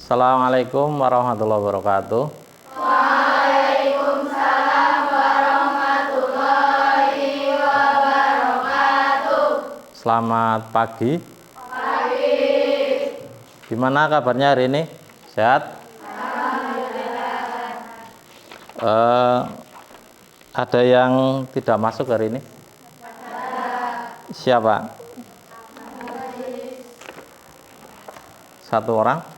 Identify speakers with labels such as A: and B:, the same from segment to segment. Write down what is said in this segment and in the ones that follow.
A: Assalamualaikum warahmatullahi wabarakatuh.
B: Waalaikumsalam warahmatullahi wabarakatuh.
A: Selamat pagi.
B: Pagi.
A: Gimana kabarnya hari ini? Sehat? Ada yang tidak masuk hari ini? Siapa? Satu orang?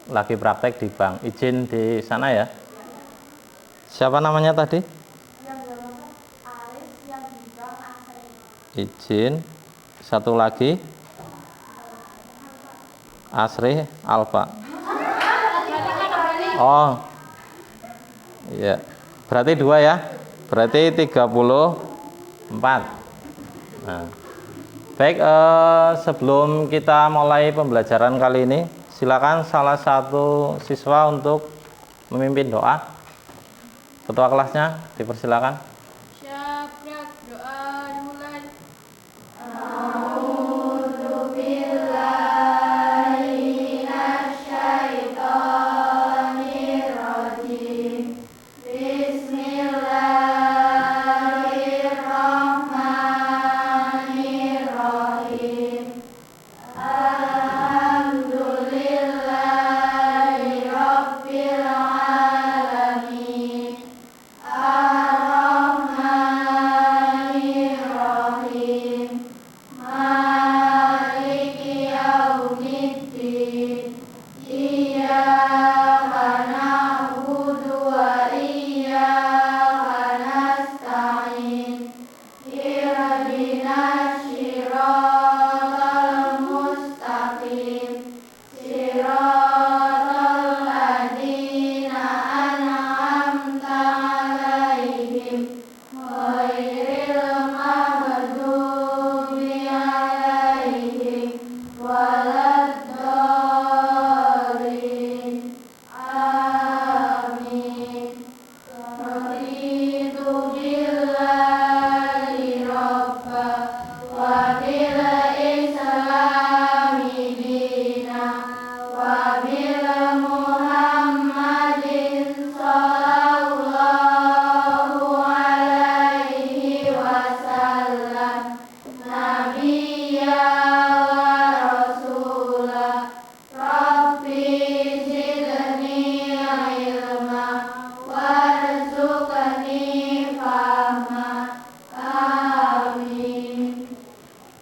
A: Lagi praktek di bank. Izin di sana ya. Siapa namanya tadi? Izin. Satu lagi. Asri Alfa. Oh. Iya. Berarti 2 ya. Berarti 34. Nah. Baik, sebelum kita mulai pembelajaran kali ini, silakan salah satu siswa untuk memimpin doa. Ketua kelasnya dipersilakan.
C: Siap, doa dimulai.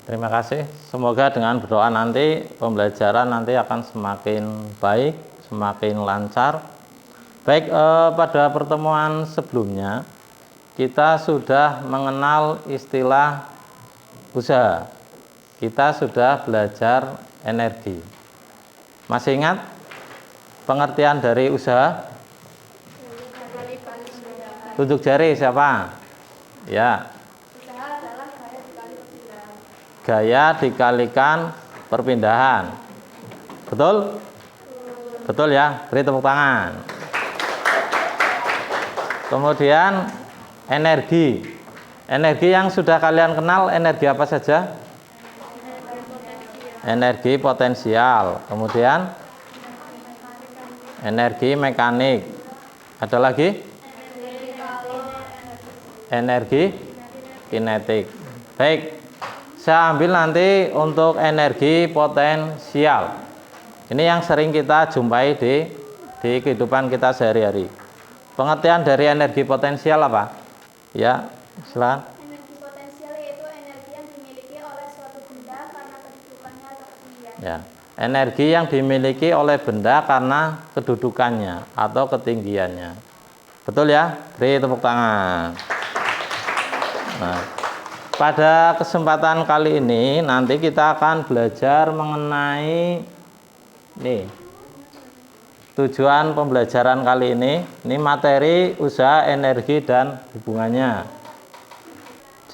A: Terima kasih. Semoga dengan berdoa nanti pembelajaran nanti akan semakin baik, semakin lancar. Baik, pada pertemuan sebelumnya kita sudah mengenal istilah usaha. Kita sudah belajar energi. Masih ingat pengertian dari usaha? Tunjuk jari siapa? Ya. Gaya dikalikan perpindahan. Betul? Betul ya, beri tepuk tangan. Kemudian energi. Energi yang sudah kalian kenal, energi apa saja? Energi potensial. Kemudian energi mekanik. Ada lagi? Energi kinetik. Baik. Saya ambil nanti untuk energi potensial. Ini yang sering kita jumpai di kehidupan kita sehari-hari. Pengertian dari energi potensial apa? Ya, silakan.
C: Energi potensial yaitu energi yang dimiliki oleh suatu benda karena kedudukannya atau ketinggiannya.
A: Ya, energi yang dimiliki oleh benda karena kedudukannya atau ketinggiannya. Betul ya? Beri tepuk tangan. Nah, pada kesempatan kali ini nanti kita akan belajar mengenai tujuan pembelajaran kali ini materi usaha energi dan hubungannya.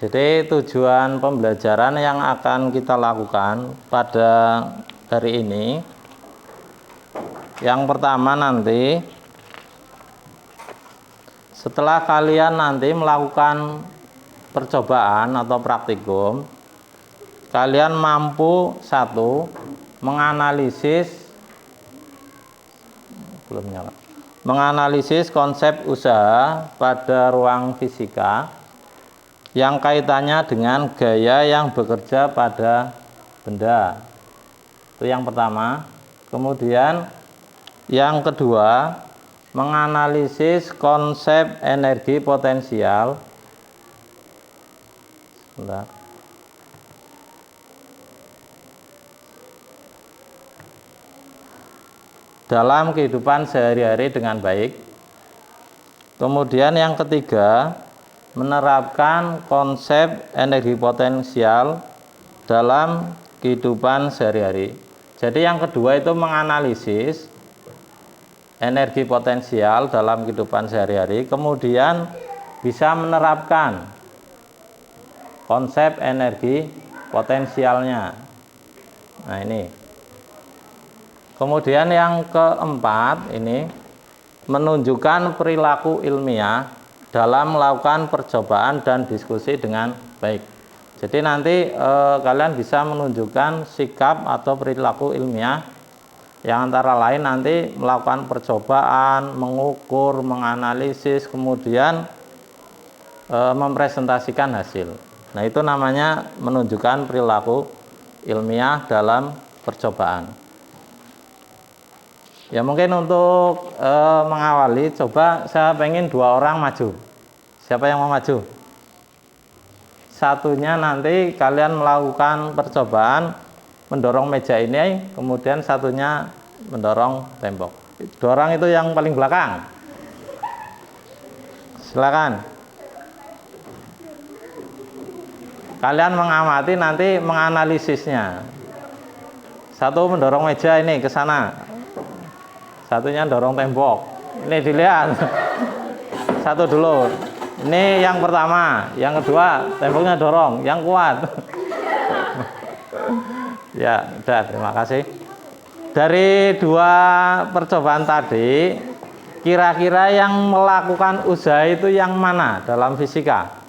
A: Jadi tujuan pembelajaran yang akan kita lakukan pada hari ini, yang pertama nanti setelah kalian nanti melakukan percobaan atau praktikum, kalian mampu satu menganalisis konsep usaha pada ruang fisika yang kaitannya dengan gaya yang bekerja pada benda. Itu yang pertama. Kemudian yang kedua, menganalisis konsep energi potensial. Sebentar. Dalam kehidupan sehari-hari dengan baik. Kemudian yang ketiga, menerapkan konsep energi potensial dalam kehidupan sehari-hari. Jadi yang kedua itu menganalisis energi potensial dalam kehidupan sehari-hari, kemudian bisa menerapkan konsep energi potensialnya. Nah, ini. Kemudian yang keempat ini menunjukkan perilaku ilmiah dalam melakukan percobaan dan diskusi dengan baik. Jadi nanti kalian bisa menunjukkan sikap atau perilaku ilmiah yang antara lain nanti melakukan percobaan, mengukur, menganalisis, kemudian mempresentasikan hasil. Nah, itu namanya menunjukkan perilaku ilmiah dalam percobaan. Ya, mungkin untuk mengawali, coba saya pengen 2 orang maju. Siapa yang mau maju? Satunya nanti kalian melakukan percobaan mendorong meja ini, kemudian satunya mendorong tembok. 2 orang itu yang paling belakang. Silakan. Kalian mengamati, nanti menganalisisnya. Satu mendorong meja ini ke sana, satunya dorong tembok. Ini dilihat. Satu dulu. Ini yang pertama, yang kedua temboknya dorong, yang kuat. Ya, udah, terima kasih. Dari 2 percobaan tadi, kira-kira yang melakukan usaha itu yang mana dalam fisika?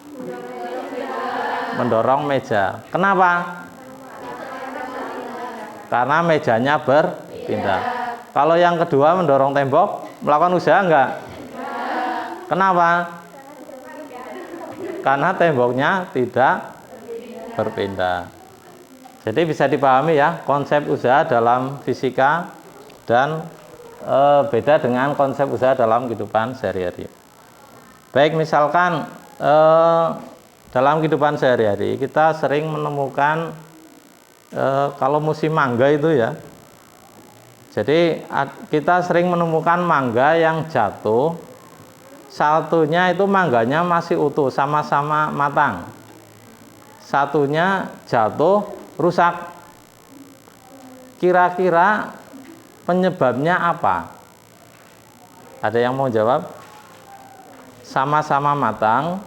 A: Mendorong meja. Kenapa? Karena mejanya berpindah. Kalau yang kedua mendorong tembok, melakukan usaha enggak? Kenapa? Karena temboknya tidak berpindah. Jadi bisa dipahami ya, konsep usaha dalam fisika dan beda dengan konsep usaha dalam kehidupan sehari-hari. Baik, misalkan dalam kehidupan sehari-hari kita sering menemukan kalau musim mangga itu ya. Jadi kita sering menemukan mangga yang jatuh, satunya itu mangganya masih utuh, sama-sama matang. Satunya jatuh, rusak. Kira-kira penyebabnya apa? Ada yang mau jawab? Sama-sama matang,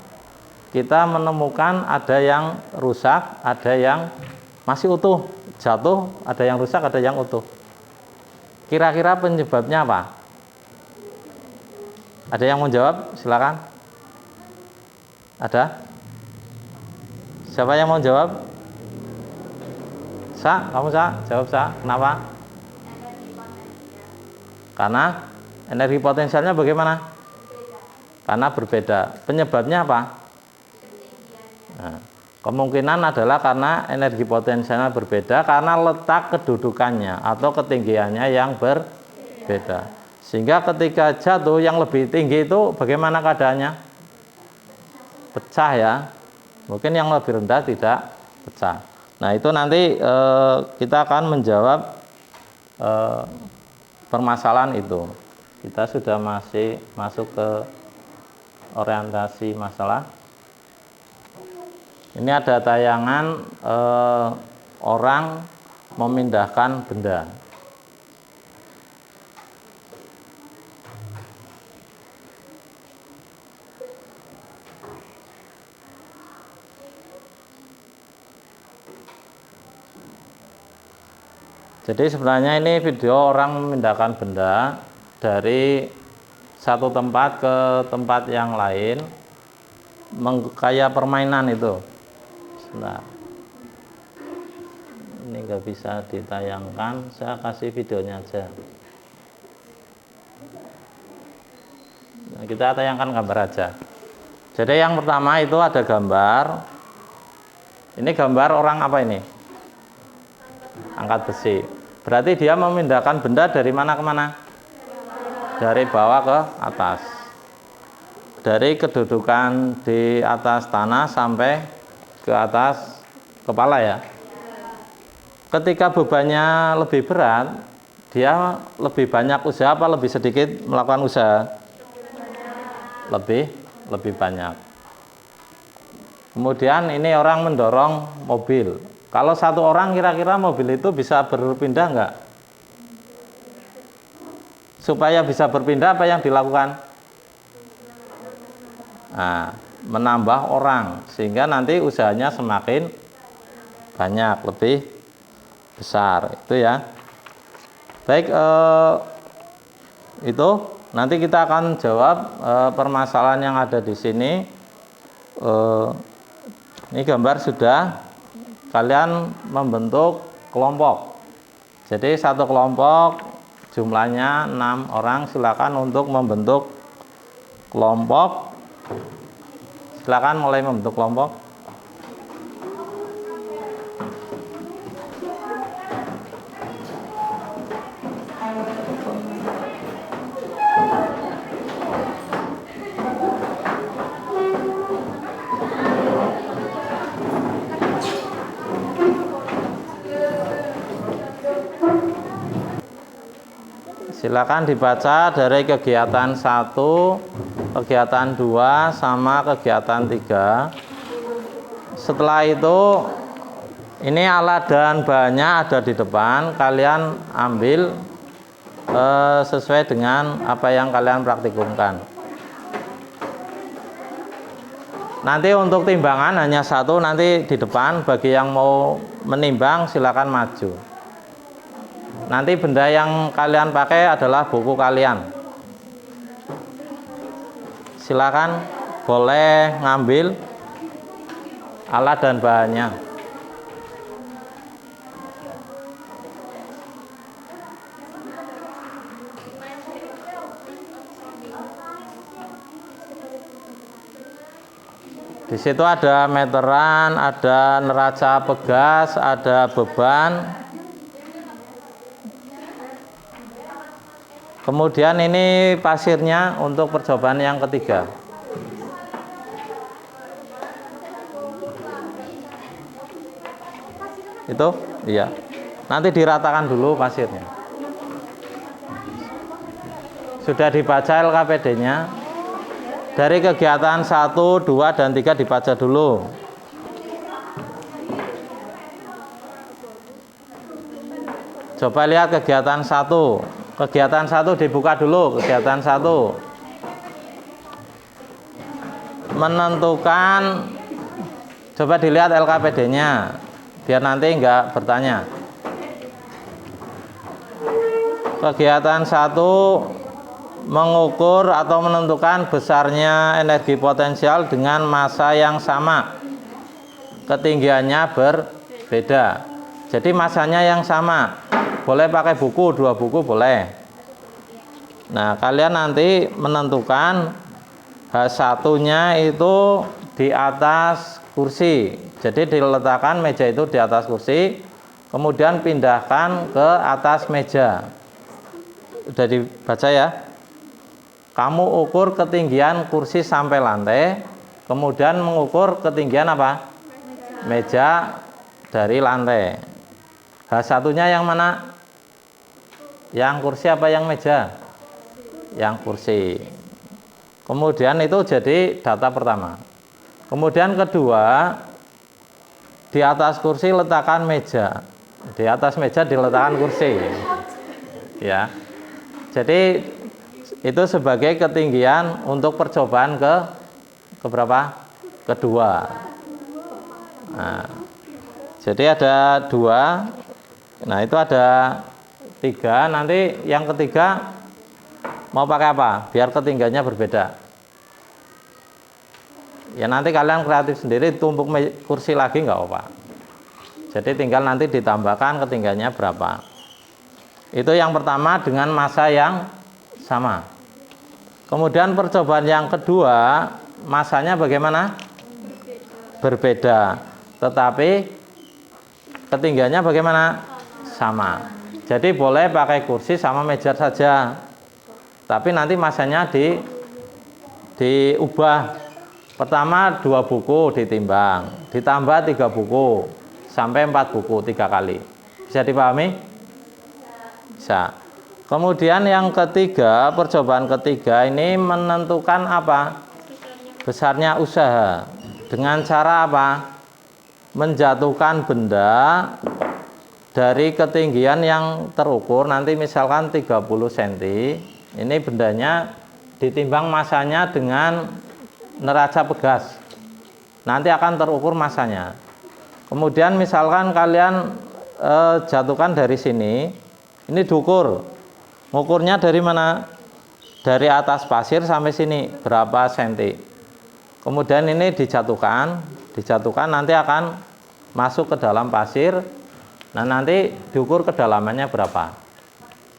A: kita menemukan ada yang rusak, ada yang masih utuh. Jatuh, ada yang rusak, ada yang utuh. Kira-kira penyebabnya apa? Ada yang mau jawab? Silakan. Ada? Siapa yang mau jawab? Sa, kamu Sa? Jawab Sa. Kenapa? Karena energi potensialnya bagaimana? Karena berbeda. Penyebabnya apa? Nah, kemungkinan adalah karena energi potensialnya berbeda karena letak kedudukannya atau ketinggiannya yang berbeda. Sehingga ketika jatuh yang lebih tinggi itu bagaimana keadaannya? Pecah ya. Mungkin yang lebih rendah tidak pecah. Nah, itu nanti kita akan menjawab permasalahan itu. Kita sudah masuk ke orientasi masalah. Ini ada tayangan orang memindahkan benda. Jadi sebenarnya ini video orang memindahkan benda dari satu tempat ke tempat yang lain, kayak permainan itu. Sebentar. Ini nggak bisa ditayangkan, saya kasih videonya aja. Nah, kita tayangkan gambar aja. Jadi yang pertama itu ada gambar. Ini gambar orang apa ini? Angkat besi. Berarti dia memindahkan benda dari mana ke mana? Dari bawah ke atas. Dari kedudukan di atas tanah sampai ke atas kepala ya. Ketika bebannya lebih berat, dia lebih banyak usaha apa lebih sedikit melakukan usaha? Lebih banyak. Kemudian ini orang mendorong mobil. Kalau satu orang kira-kira mobil itu bisa berpindah enggak? Supaya bisa berpindah apa yang dilakukan? Nah, menambah orang sehingga nanti usahanya semakin banyak, lebih besar itu ya. Baik, itu nanti kita akan jawab permasalahan yang ada di sini. Ini gambar sudah, kalian membentuk kelompok. Jadi satu kelompok jumlahnya 6 orang, silakan untuk membentuk kelompok. Silakan mulai membentuk kelompok. Silakan dibaca dari kegiatan 1, kegiatan 2, sama kegiatan 3. Setelah itu, ini alat dan bahannya ada di depan. Kalian ambil sesuai dengan apa yang kalian praktikumkan. Nanti untuk timbangan hanya 1 nanti di depan. Bagi yang mau menimbang silakan maju. Nanti benda yang kalian pakai adalah buku kalian. Silakan boleh ngambil alat dan bahannya. Di situ ada meteran, ada neraca pegas, ada beban. Kemudian ini pasirnya untuk percobaan yang ketiga. Itu? Iya. Nanti diratakan dulu pasirnya. Sudah dibaca LKPD-nya. Dari kegiatan 1, 2, dan 3 dibaca dulu. Coba lihat kegiatan 1. Kegiatan 1 dibuka dulu, kegiatan 1. Menentukan, coba dilihat LKPD-nya, biar nanti enggak bertanya. Kegiatan 1 mengukur atau menentukan besarnya energi potensial dengan massa yang sama. Ketinggiannya berbeda. Jadi massanya yang sama. Boleh pakai buku, 2 buku boleh. Nah, kalian nanti menentukan H1-nya itu di atas kursi. Jadi diletakkan meja itu di atas kursi, kemudian pindahkan ke atas meja. Udah dibaca ya? Kamu ukur ketinggian kursi sampai lantai, kemudian mengukur ketinggian apa? Meja dari lantai. H1-nya yang mana? Yang kursi apa yang meja? Yang kursi. Kemudian itu jadi data pertama. Kemudian kedua, di atas kursi letakkan meja. Di atas meja diletakkan kursi. Ya. Jadi itu sebagai ketinggian untuk percobaan ke berapa? Kedua. Nah, jadi ada 2. Nah, itu ada 3. Nanti yang ketiga mau pakai apa? Biar ketinggiannya berbeda. Ya nanti kalian kreatif sendiri, tumpuk kursi lagi nggak apa. Jadi tinggal nanti ditambahkan ketinggiannya berapa. Itu yang pertama dengan massa yang sama. Kemudian percobaan yang kedua, massanya bagaimana? Berbeda. Tetapi ketinggiannya bagaimana? Sama. Jadi boleh pakai kursi sama meja saja. Tapi nanti massanya diubah. Pertama 2 buku ditimbang, ditambah 3 buku sampai 4 buku 3 kali. Bisa dipahami? Bisa. Kemudian yang ketiga, percobaan ketiga ini menentukan apa? Besarnya usaha. Dengan cara apa? Menjatuhkan benda dari ketinggian yang terukur, nanti misalkan 30 cm. Ini bendanya ditimbang massanya dengan neraca pegas, nanti akan terukur massanya. Kemudian misalkan kalian jatuhkan dari sini, ini diukur, ngukurnya dari mana? Dari atas pasir sampai sini berapa senti. Kemudian ini dijatuhkan nanti akan masuk ke dalam pasir. Nah nanti diukur kedalamannya berapa.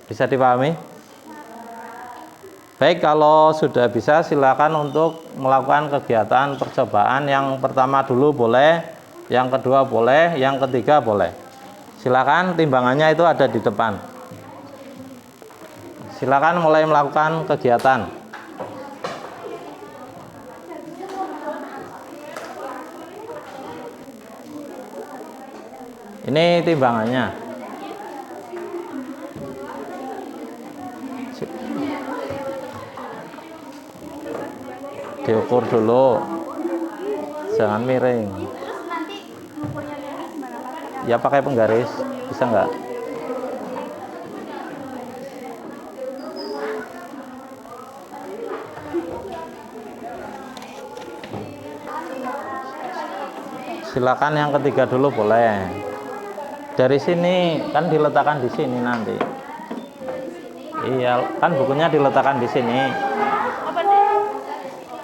A: Bisa dipahami? Baik, kalau sudah bisa silakan untuk melakukan kegiatan percobaan. Yang pertama dulu boleh, yang kedua boleh, yang ketiga boleh. Silakan, timbangannya itu ada di depan. Silakan mulai melakukan kegiatan. Ini timbangannya. Diukur dulu, jangan miring.
C: Terus nanti ukurnya gimana Pak?
A: Ya pakai penggaris, bisa nggak? Silakan yang ketiga dulu boleh. Dari sini kan diletakkan di sini nanti. Iya, kan bukunya diletakkan di sini.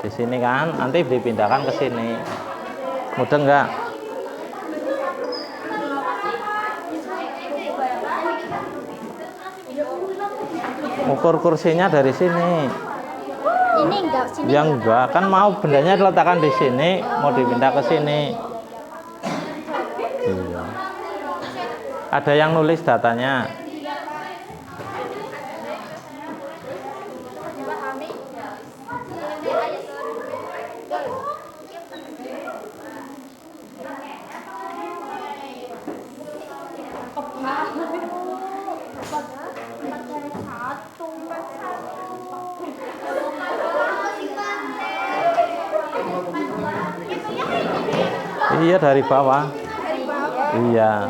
A: Di sini kan, nanti dipindahkan ke sini. Mudah nggak? Ukur kursinya dari sini.
C: Ini enggak sini.
A: Ya enggak, kan mau bendanya diletakkan di sini, mau dipindah ke sini. Iya. Ada yang nulis datanya. Iya, dari bawah. Iya.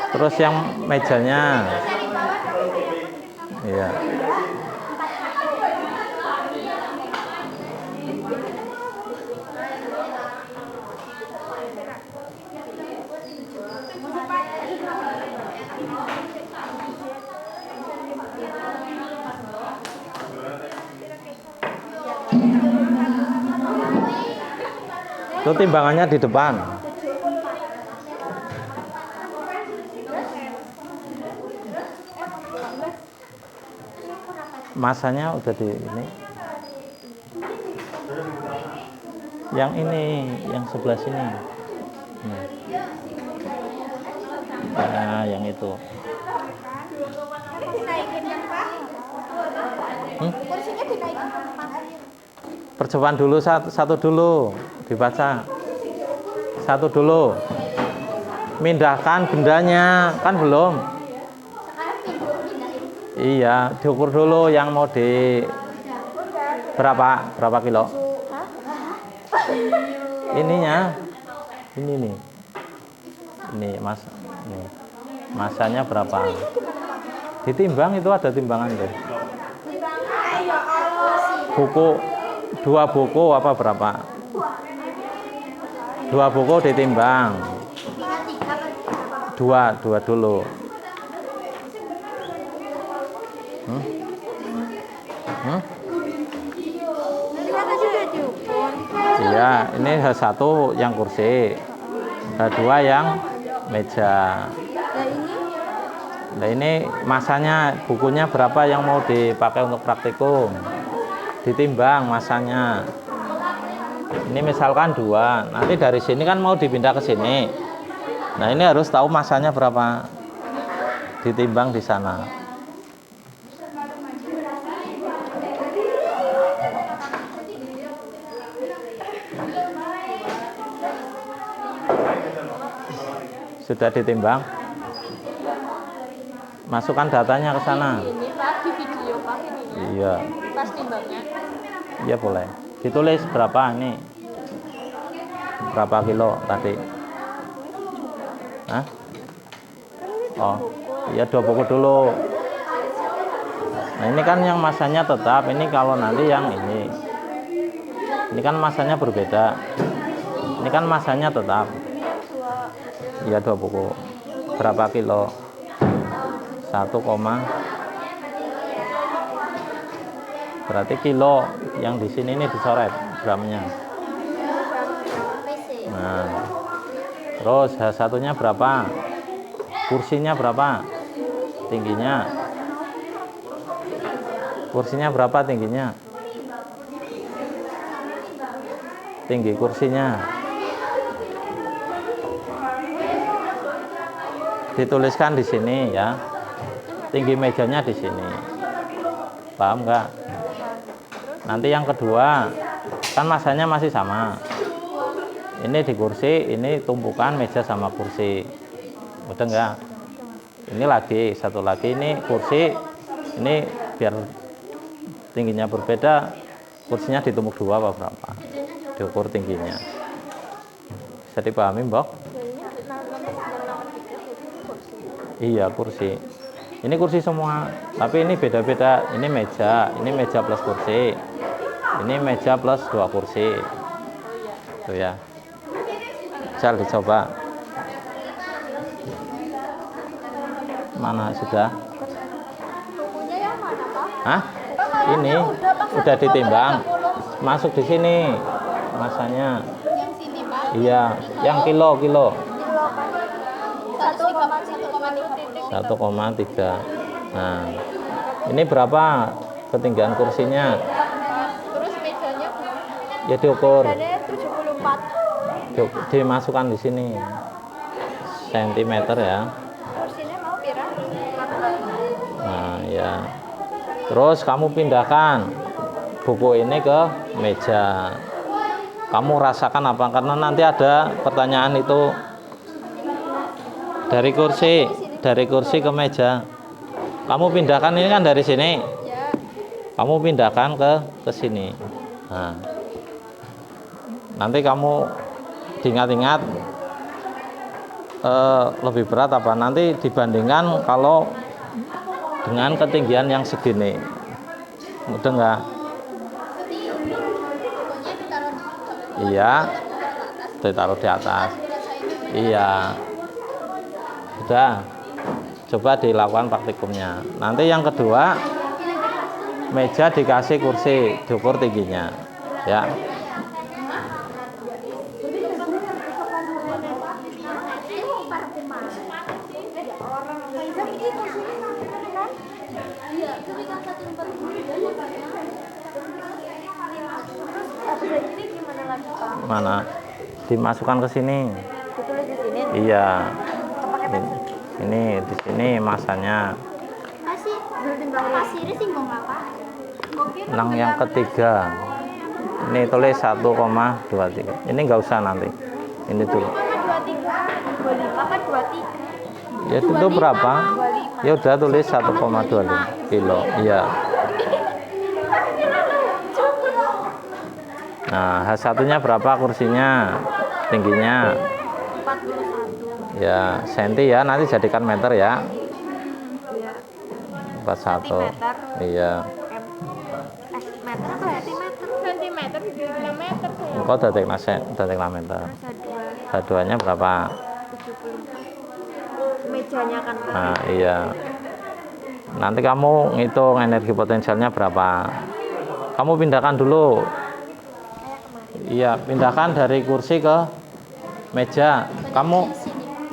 A: Terus yang mejanya. Iya. Itu timbangannya di depan. Masanya udah di ini. Yang ini, yang sebelah sini. Nah, yang itu.
C: Kursinya dinaikin Pak.
A: Percobaan dulu satu dulu dibaca. Satu dulu. Mindahkan bendanya, kan belum. Iya, diukur dulu yang mau di berapa kilo? Ininya. Ini nih. Ini Mas. Nih. Masanya berapa? Ditimbang, itu ada timbangan tuh. Buku 2 buku apa berapa? 2 buku ditimbang. 2 dulu. Iya, ini satu yang kursi. H2 yang meja.
C: Nah ini
A: Nah ini masanya, bukunya berapa yang mau dipakai untuk praktikum, ditimbang masanya. Ini misalkan 2, nanti dari sini kan mau dipindah ke sini. Nah ini harus tahu masanya berapa, ditimbang di sana. Sudah ditimbang? Masukkan datanya ke sana.
C: ini Pak di video Pak ini.
A: Iya.
C: Pas timbangnya.
A: Iya boleh. Ditulis berapa ini? Berapa kilo tadi? Hah? Oh, iya 2 buku dulu. Nah ini kan yang masanya tetap. Ini kalau nanti yang ini kan masanya berbeda. Ini kan masanya tetap. Iya 2 buku. Berapa kilo? 1, berarti kilo yang di sini ini dicoret gramnya. Nah, terus H1-nya berapa? Kursinya berapa? Tingginya? Kursinya berapa tingginya? Tinggi kursinya. Dituliskan di sini ya. Tinggi mejanya di sini. Paham nggak? Nanti yang kedua, kan masanya masih sama. Ini di kursi, ini tumpukan meja sama kursi. Udah nggak? Ini lagi, satu lagi ini kursi. Ini biar tingginya berbeda, kursinya ditumpuk 2 apa berapa? Diukur tingginya. Bisa dipahami, Mbok? Iya, kursi. Ini kursi semua, tapi ini beda-beda. Ini meja plus kursi. Ini meja plus 2 kursi. Tuh ya. Misal dicoba. Mana sudah?
C: Bukunya yang mana Pak?
A: Hah? Ini udah ditimbang. Masuk di sini masanya.
C: Yang sini Pak.
A: Iya, yang kilo.
C: 1,3.
A: 1,3. Nah, ini berapa ketinggian kursinya?
C: Terus mejanya
A: Ya diukur,
C: ada 74.
A: dimasukkan di sini sentimeter ya.
C: Kursinya mau pira?
A: Nah ya, terus kamu pindahkan buku ini ke meja. Kamu rasakan apa? Karena nanti ada pertanyaan itu dari kursi ke meja. Kamu pindahkan ini kan dari sini.
C: Ya.
A: Kamu pindahkan ke sini. Nah, nanti kamu ingat-ingat lebih berat apa? Nanti dibandingkan kalau dengan ketinggian yang segini. Mudah nggak? Iya, ditaruh di atas. Iya. Sudah, coba dilakukan praktikumnya. Nanti yang kedua, meja dikasih kursi, diukur tingginya, ya. Mana? Dimasukkan ke sini.
C: Ditulis di sini.
A: Iya. Ini di sini masanya.
C: Kasih belum timbang pasirnya singgung apa?
A: Nang yang ketiga. Ini tulis 1,23. Ini enggak usah nanti. Ini dulu.
C: 25 kan 23.
A: Ya itu berapa? Ya udah tulis 1,25 kilo. Iya. Nah, H1-nya berapa kursinya? Tingginya?
C: 41.
A: Ya, senti ya, nanti jadikan meter ya.
C: Iya.
A: 41. Iya.
C: Meter apa sentimeter? Sentimeter di kilometer saya.
A: Engkau datik meter. H2-nya berapa?
C: 74. Mejanya kan.
A: Nah, iya. Nanti kamu ngitung energi potensialnya berapa. Kamu pindahkan dulu. Iya, pindahkan dari kursi ke meja. Kamu,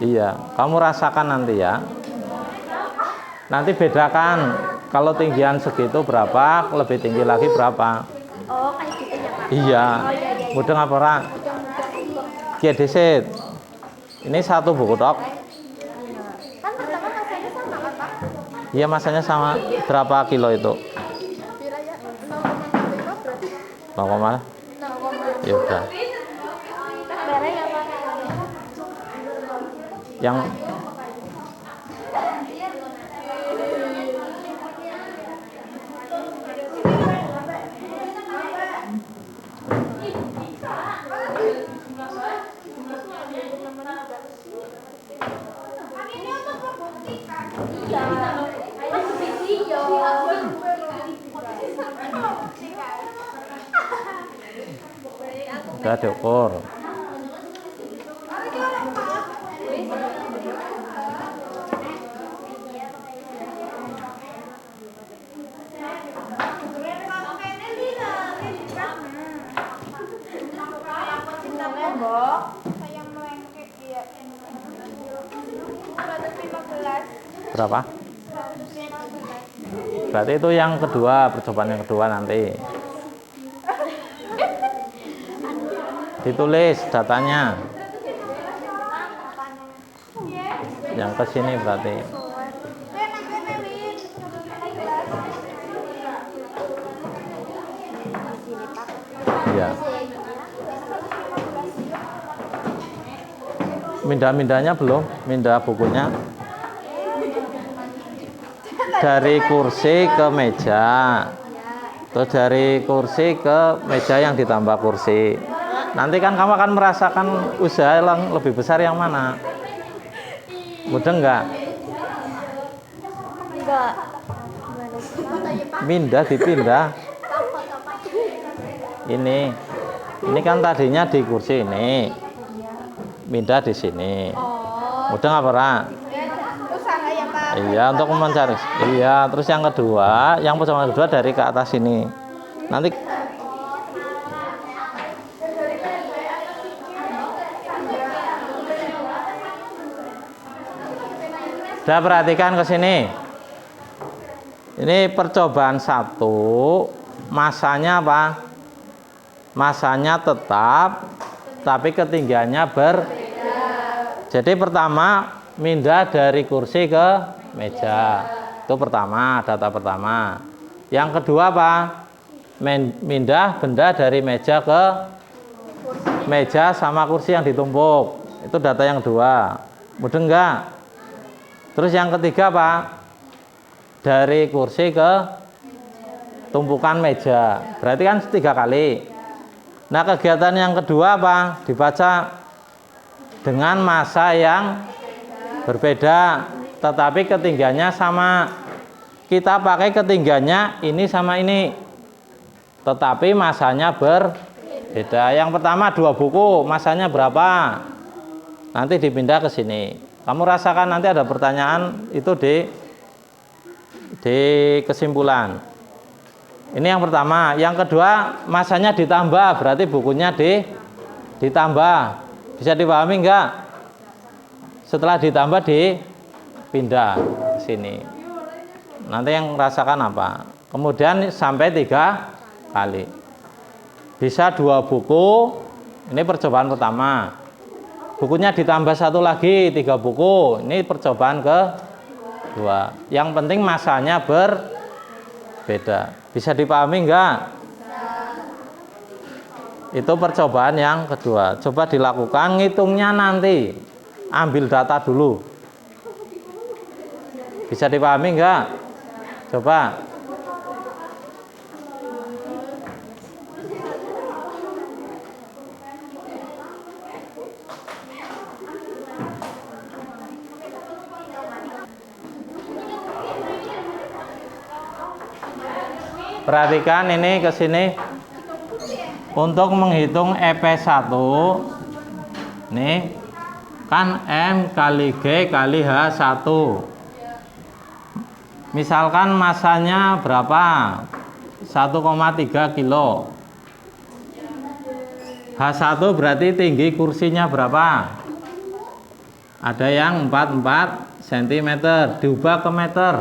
A: iya, kamu rasakan nanti ya. Nanti bedakan kalau tinggian segitu berapa, lebih tinggi lagi berapa.
C: Oh, kayak gitu ya, Pak?
A: Iya.
C: Oh, iya.
A: Mudeng apa ora? Kiye disit. Ini satu buku tok.
C: Kan pertama masanya sama kan, Pak?
A: Iya, masanya sama. Berapa kilo itu?
C: Pira ya? 0,5 berarti.
A: 0,
C: 0,5.
A: ya udah.
C: Barang ya, Pak?
A: Yang udah diukur.
C: Sayang melengkek dia. 115.
A: Berapa? Berarti itu yang kedua, percobaan yang kedua nanti. Ditulis datanya. Yang ke sini berarti. Iya. Mindah-mindahnya belum, mindah bukunya. Dari kursi ke meja. Terus dari kursi ke meja yang ditambah kursi. Nanti kan kamu akan merasakan usaha yang lebih besar yang mana? Mudeng enggak?
C: Enggak.
A: Mindah dipindah. Ini kan tadinya di kursi ini. Mindah di sini. Mudeng apa ora?
C: Usaha ya, Pak.
A: Iya, untuk mencari. Iya, terus yang kedua, yang percobaan kedua dari ke atas ini. Nanti sudah perhatikan ke sini. Ini percobaan 1, masanya apa? Masanya tetap, tapi ketinggiannya berbeda. Jadi pertama, mindah dari kursi ke meja. Itu pertama, data pertama. Yang kedua apa? Mindah benda dari meja ke meja sama kursi yang ditumpuk. Itu data yang kedua. Mudeng enggak? Terus yang ketiga apa? Dari kursi ke tumpukan meja. Berarti kan 3 kali. Nah, kegiatan yang kedua apa? Dibaca dengan massa yang berbeda, tetapi ketinggiannya sama. Kita pakai ketinggiannya ini sama ini, tetapi massanya berbeda. Yang pertama 2 buku, massanya berapa? Nanti dipindah ke sini. Kamu rasakan nanti ada pertanyaan itu di kesimpulan. Ini yang pertama. Yang kedua, massanya ditambah, berarti bukunya ditambah. Bisa dipahami enggak? Setelah ditambah dipindah ke sini. Nanti yang rasakan apa? Kemudian sampai 3 kali. Bisa 2 buku. Ini percobaan pertama. Bukunya ditambah 1 lagi, 3 buku. Ini percobaan kedua. Yang penting massanya berbeda. Bisa dipahami enggak? Itu percobaan yang kedua. Coba dilakukan, ngitungnya nanti. Ambil data dulu. Bisa dipahami enggak? Coba. Perhatikan ini ke sini. Untuk menghitung EP1 nih kan M kali G kali H1. Misalkan massanya berapa? 1,3 kilo. H1 berarti tinggi kursinya berapa? Ada yang 44 cm, diubah ke meter.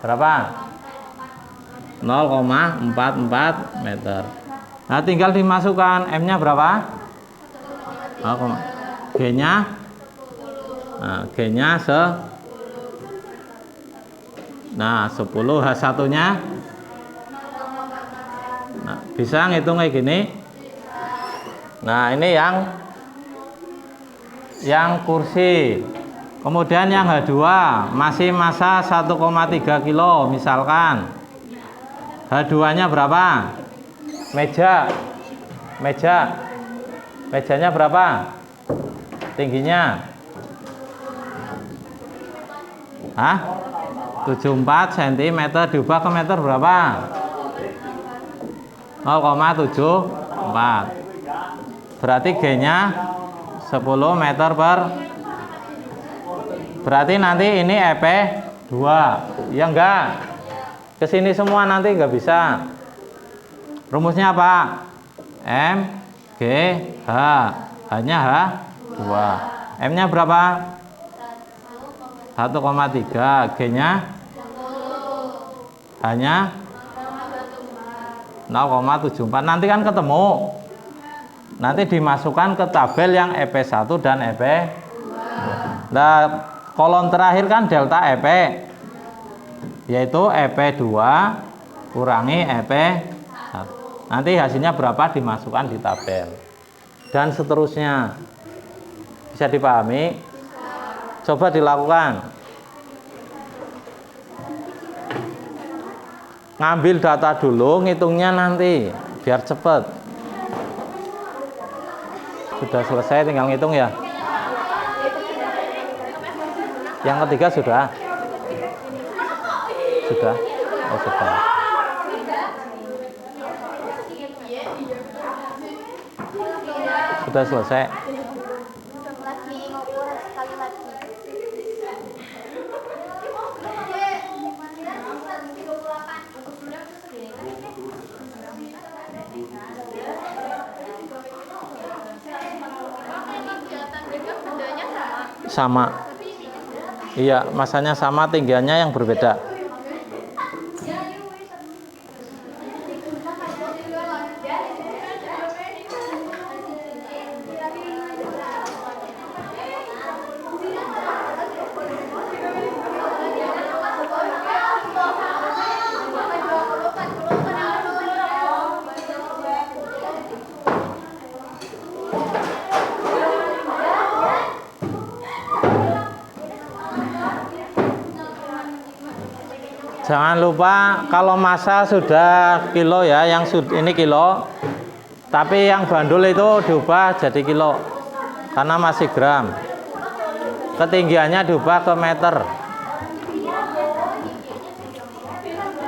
A: Berapa? 0,44 meter. Nah, tinggal dimasukkan M-nya berapa? G-nya? Nah, G-nya nah, 10. H1-nya? Nah, bisa ngitung kayak gini? Nah, ini yang kursi. Kemudian yang H2 masih massa 1,3 kilo misalkan. H2-nya berapa? Mejanya berapa? Tingginya? 74 cm, diubah ke meter berapa? 0,74. Berarti G-nya 10 meter per. Berarti nanti ini EP 2. Ya enggak? Kesini semua nanti enggak bisa. Rumusnya apa? M, G, H. H-nya H2. M-nya berapa? 1,3. G-nya? H-nya? 0,74. Nanti kan ketemu. Nanti dimasukkan ke tabel yang EP1 dan EP2. Nah, kolom terakhir kan delta EP, yaitu EP2 kurangi EP1. Nanti hasilnya berapa dimasukkan di tabel. Dan seterusnya. Bisa dipahami? Coba dilakukan. Ngambil data dulu, ngitungnya nanti biar cepet. Sudah selesai, tinggal ngitung ya. Yang ketiga sudah? Sudah? Oh, sudah. Sudah selesai.
C: Lagi ngukur sekali lagi.
A: Sama. Iya, masanya sama, tinggiannya yang berbeda. Jangan lupa kalau massa sudah kilo ya, yang ini kilo, tapi yang bandul itu diubah jadi kilo karena masih gram. Ketinggiannya diubah ke meter.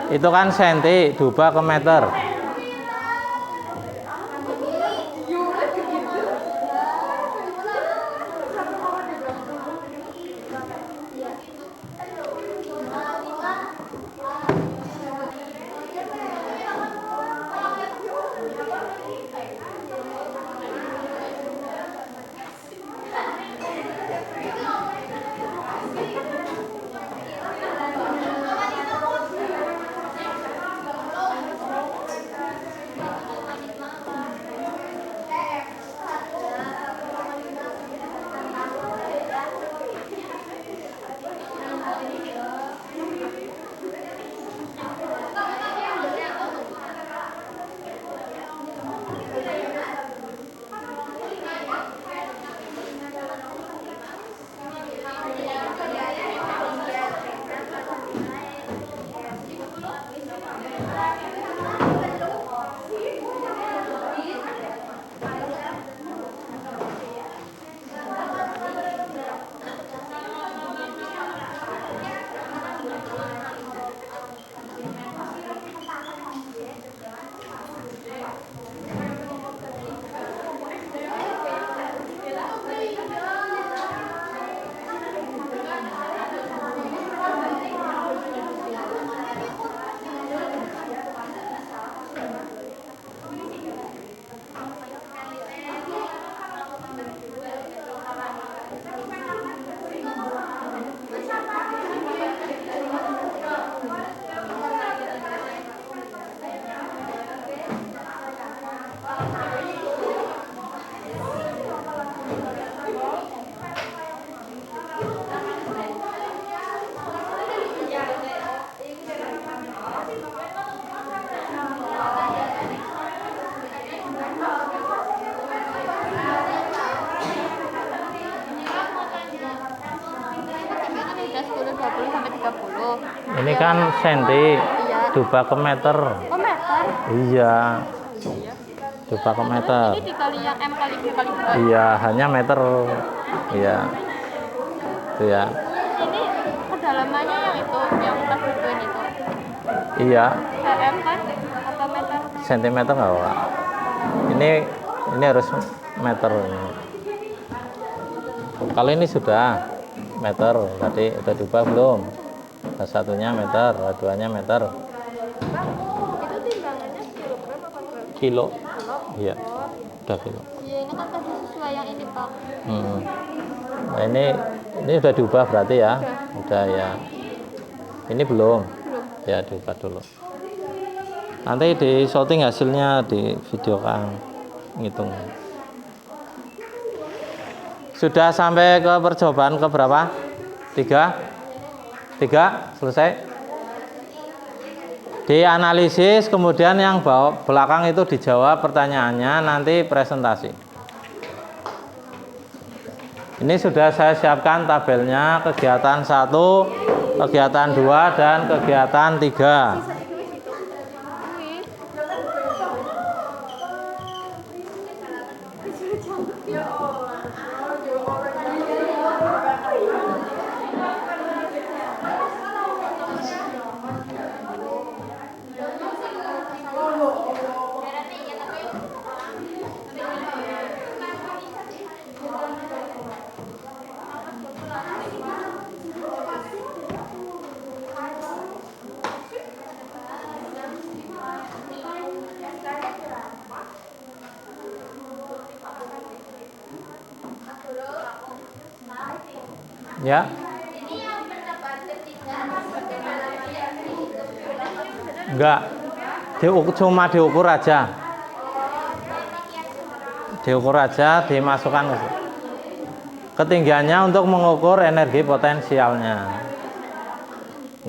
A: Itu kan senti, diubah ke meter. Ini kan senti, coba ke meter.
B: Oh, meter.
A: Iya. Coba ke meter.
B: Ini dikali yang M kali G kali 2.
A: Iya, hanya meter. Iya. Itu ya.
B: Ini kedalamannya yang itu, yang kita butuhin itu.
A: Iya.
B: cm kan atau meter?
A: Sentimeter nggak Pak? Ini harus meter. Kalau ini sudah meter, tadi udah diubah belum? Satunya meter, duanya meter.
B: Itu timbangannya kilogram apa gram?
A: Kilo.
B: Kilo?
A: Iya,
B: Oh,
A: udah kilo.
B: iya ini kan tadi sesuai yang ini Pak.
A: Nah, ini udah diubah berarti ya? Udah ya. Ini belum?
B: Belum.
A: Ya, diubah dulu. Nanti di shooting hasilnya di video kan ngitung. Sudah sampai ke percobaan ke berapa? 3 selesai. Dianalisis, kemudian yang belakang itu dijawab pertanyaannya, nanti presentasi. Ini sudah saya siapkan tabelnya, kegiatan 1, kegiatan 2, dan kegiatan 3. Ya. Enggak. Cuma diukur aja. Diukur aja, dimasukkan ke situ. Ketinggiannya untuk mengukur energi potensialnya.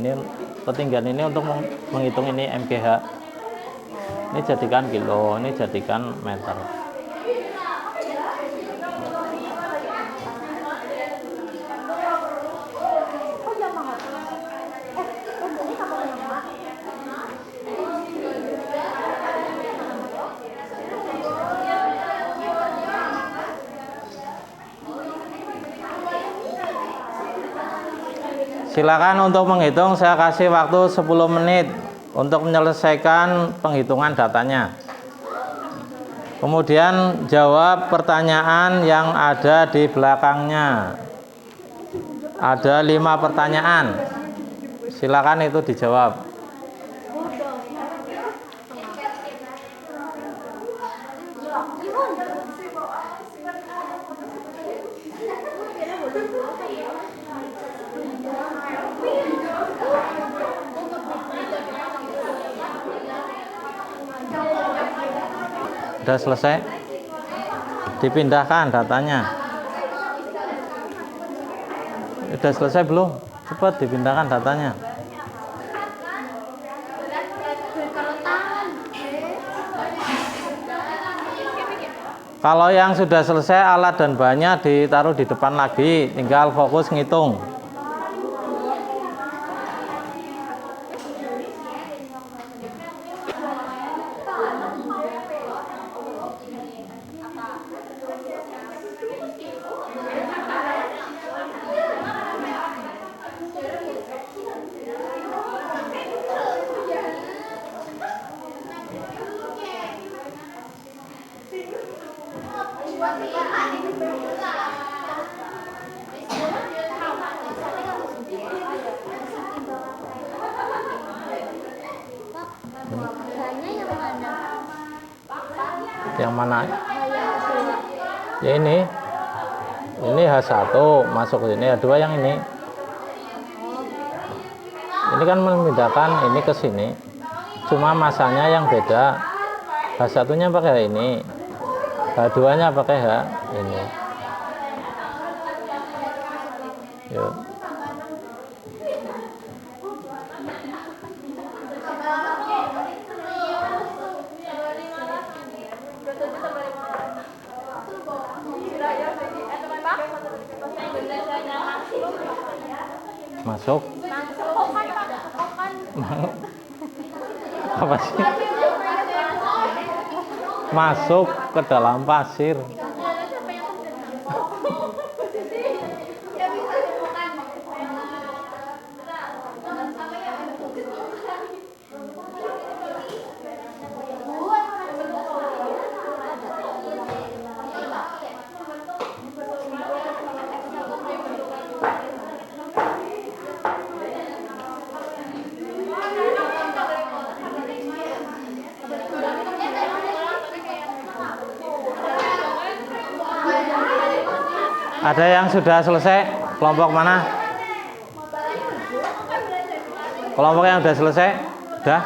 A: Ini ketinggian ini untuk menghitung ini MGH. Ini jadikan kilo, ini jadikan meter. Silakan untuk menghitung, saya kasih waktu 10 menit untuk menyelesaikan penghitungan datanya. Kemudian jawab pertanyaan yang ada di belakangnya. Ada 5 pertanyaan. Silakan itu dijawab. Sudah selesai? Dipindahkan datanya. Sudah selesai belum? Cepat dipindahkan datanya. Kalau yang sudah selesai, alat dan bahannya ditaruh di depan lagi, tinggal fokus ngitung. Yang mana? Ya ini H1 masuk ke sini, H2 yang ini. Ini kan memindahkan ini ke sini. Cuma masanya yang beda. H1-nya pakai ini. H2-nya pakai H ini. Yuk. Masuk. Apa sih? Masuk ke dalam pasir. Ada yang sudah selesai? Kelompok mana? Kelompok yang sudah selesai? Sudah?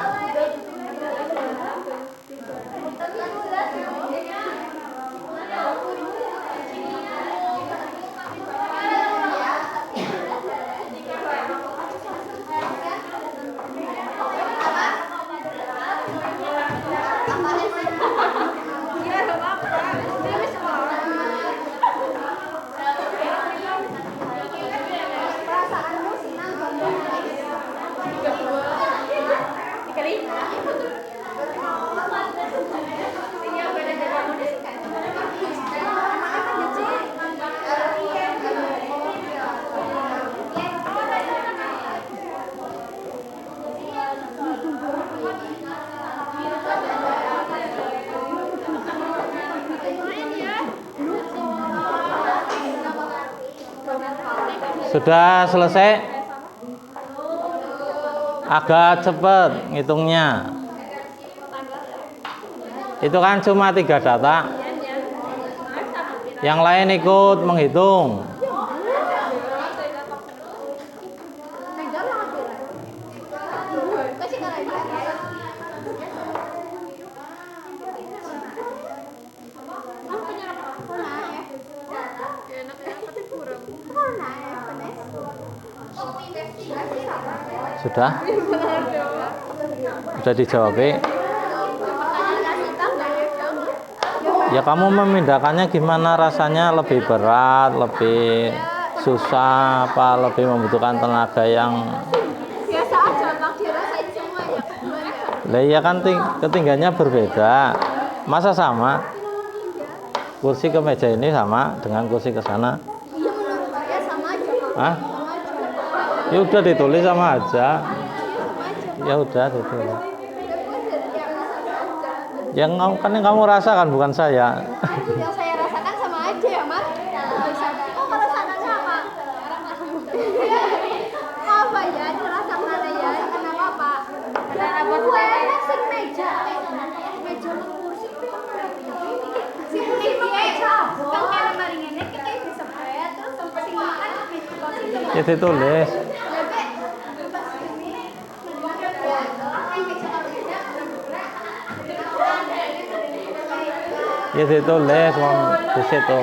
A: Sudah selesai? Agak cepet ngitungnya. Itu kan cuma 3 data. Yang lain ikut menghitung. Sudah? Sudah dijawab. Ya kamu memindahkannya gimana rasanya? Lebih berat, lebih susah, apa lebih membutuhkan tenaga yang
C: Biasa aja, Bang, dirasain semua ya.
A: lah ya kan ketinggiannya berbeda. Masa sama? Kursi ke meja ini sama dengan kursi ke sana?
C: Iya, menurut saya sama aja, Bang.
A: Hah?
C: Sama aja.
A: Ya udah ditulis sama aja. Ya udah ditulis. Yang kamu rasakan bukan saya.
C: Yang saya rasakan sama aja ya, Mas. Oh, kalau sananya apa? Apa ya? Rasakan ya. Kenapa, Pak? Kenapa? Gue sing meja. Meja kursi. Si meja. Kan kayak lemari ini kita bisa spread terus sampai sing makan kursi.
A: Ya ditulis. Ya ditulis di situ.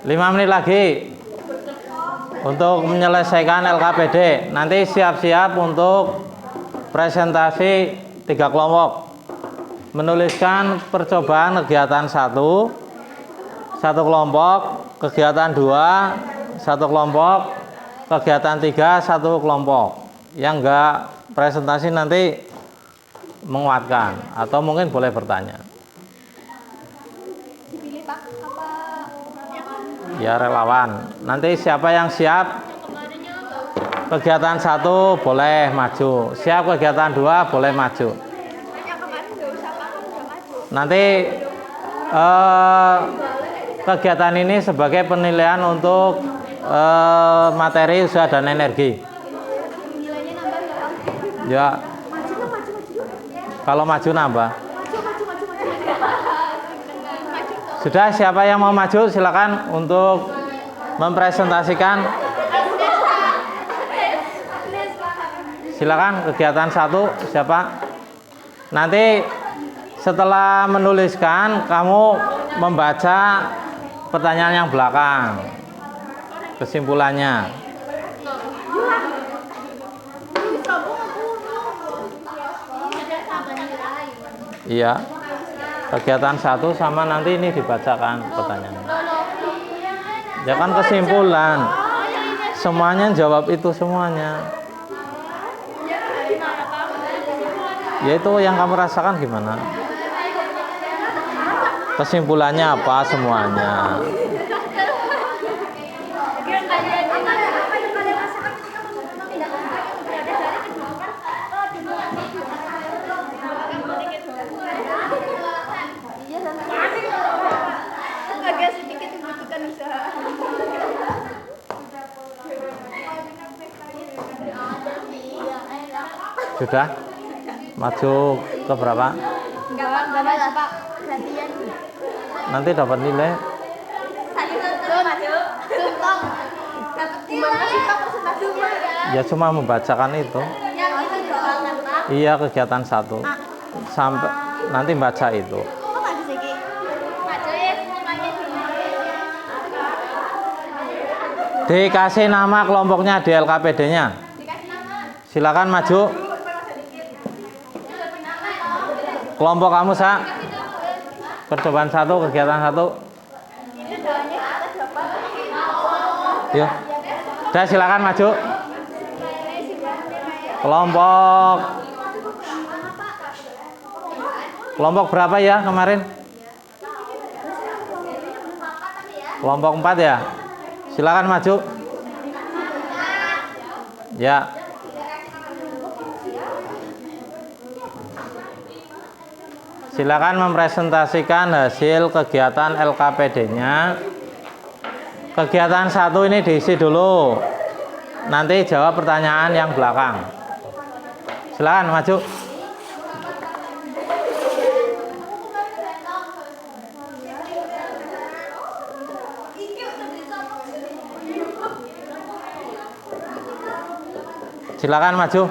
A: Lima menit lagi untuk menyelesaikan LKPD. Nanti siap-siap untuk presentasi 3 kelompok. Menuliskan percobaan kegiatan 1 kelompok, kegiatan 2 1 kelompok, kegiatan 3 1 kelompok. Yang enggak presentasi nanti menguatkan atau mungkin boleh bertanya.
C: Dipilih, Pak, apa
A: Ya relawan. Nanti siapa yang siap kegiatan 1 boleh maju. Siap kegiatan 2 boleh maju.
C: yang kemarin nggak usah, Pak, udah maju.
A: Nanti kegiatan ini sebagai penilaian untuk materi usaha dan energi.
C: Nilainya nambah nggak, Pak?
A: Ya,
C: Maju.
A: kalau maju nambah.
C: Maju.
A: Sudah, siapa yang mau maju silakan untuk mempresentasikan. Silakan kegiatan 1 siapa? Nanti setelah menuliskan kamu membaca pertanyaan yang belakang. Kesimpulannya. Iya. Kegiatan 1 sama nanti ini dibacakan pertanyaannya. Ya kan kesimpulan. Semuanya jawab itu semuanya. Ya itu yang kamu rasakan gimana? Kesimpulannya apa semuanya?
C: Agak sedikit membutuhkan usaha.
A: Sudah? Maju ke berapa?
C: Enggak maju Pak. Gantian.
A: Nanti dapat nilai.
C: Maju. Tumpang. Dapat gimana sih Pak presentasinya?
A: Ya cuma membacakan itu.
C: Yang itu doang kan Pak?
A: Iya, kegiatan 1. Sampai nanti baca itu.
C: Kok maju sih Ki? Maju ya, semuanya
A: Dikasih nama kelompoknya di LKPD-nya.
C: dikasih nama.
A: Silakan maju. Kelompok kamu, Sa. Percobaan 1, kegiatan 1.
C: Ini doanya atas Bapak.
A: Ya. Udah, silakan maju. Kelompok Kelompok berapa ya kemarin? Kelompok 4 ya. Silakan maju. Ya. Silakan mempresentasikan hasil kegiatan LKPD-nya. Kegiatan 1 ini diisi dulu. Nanti jawab pertanyaan yang belakang. Silakan maju. Silakan maju.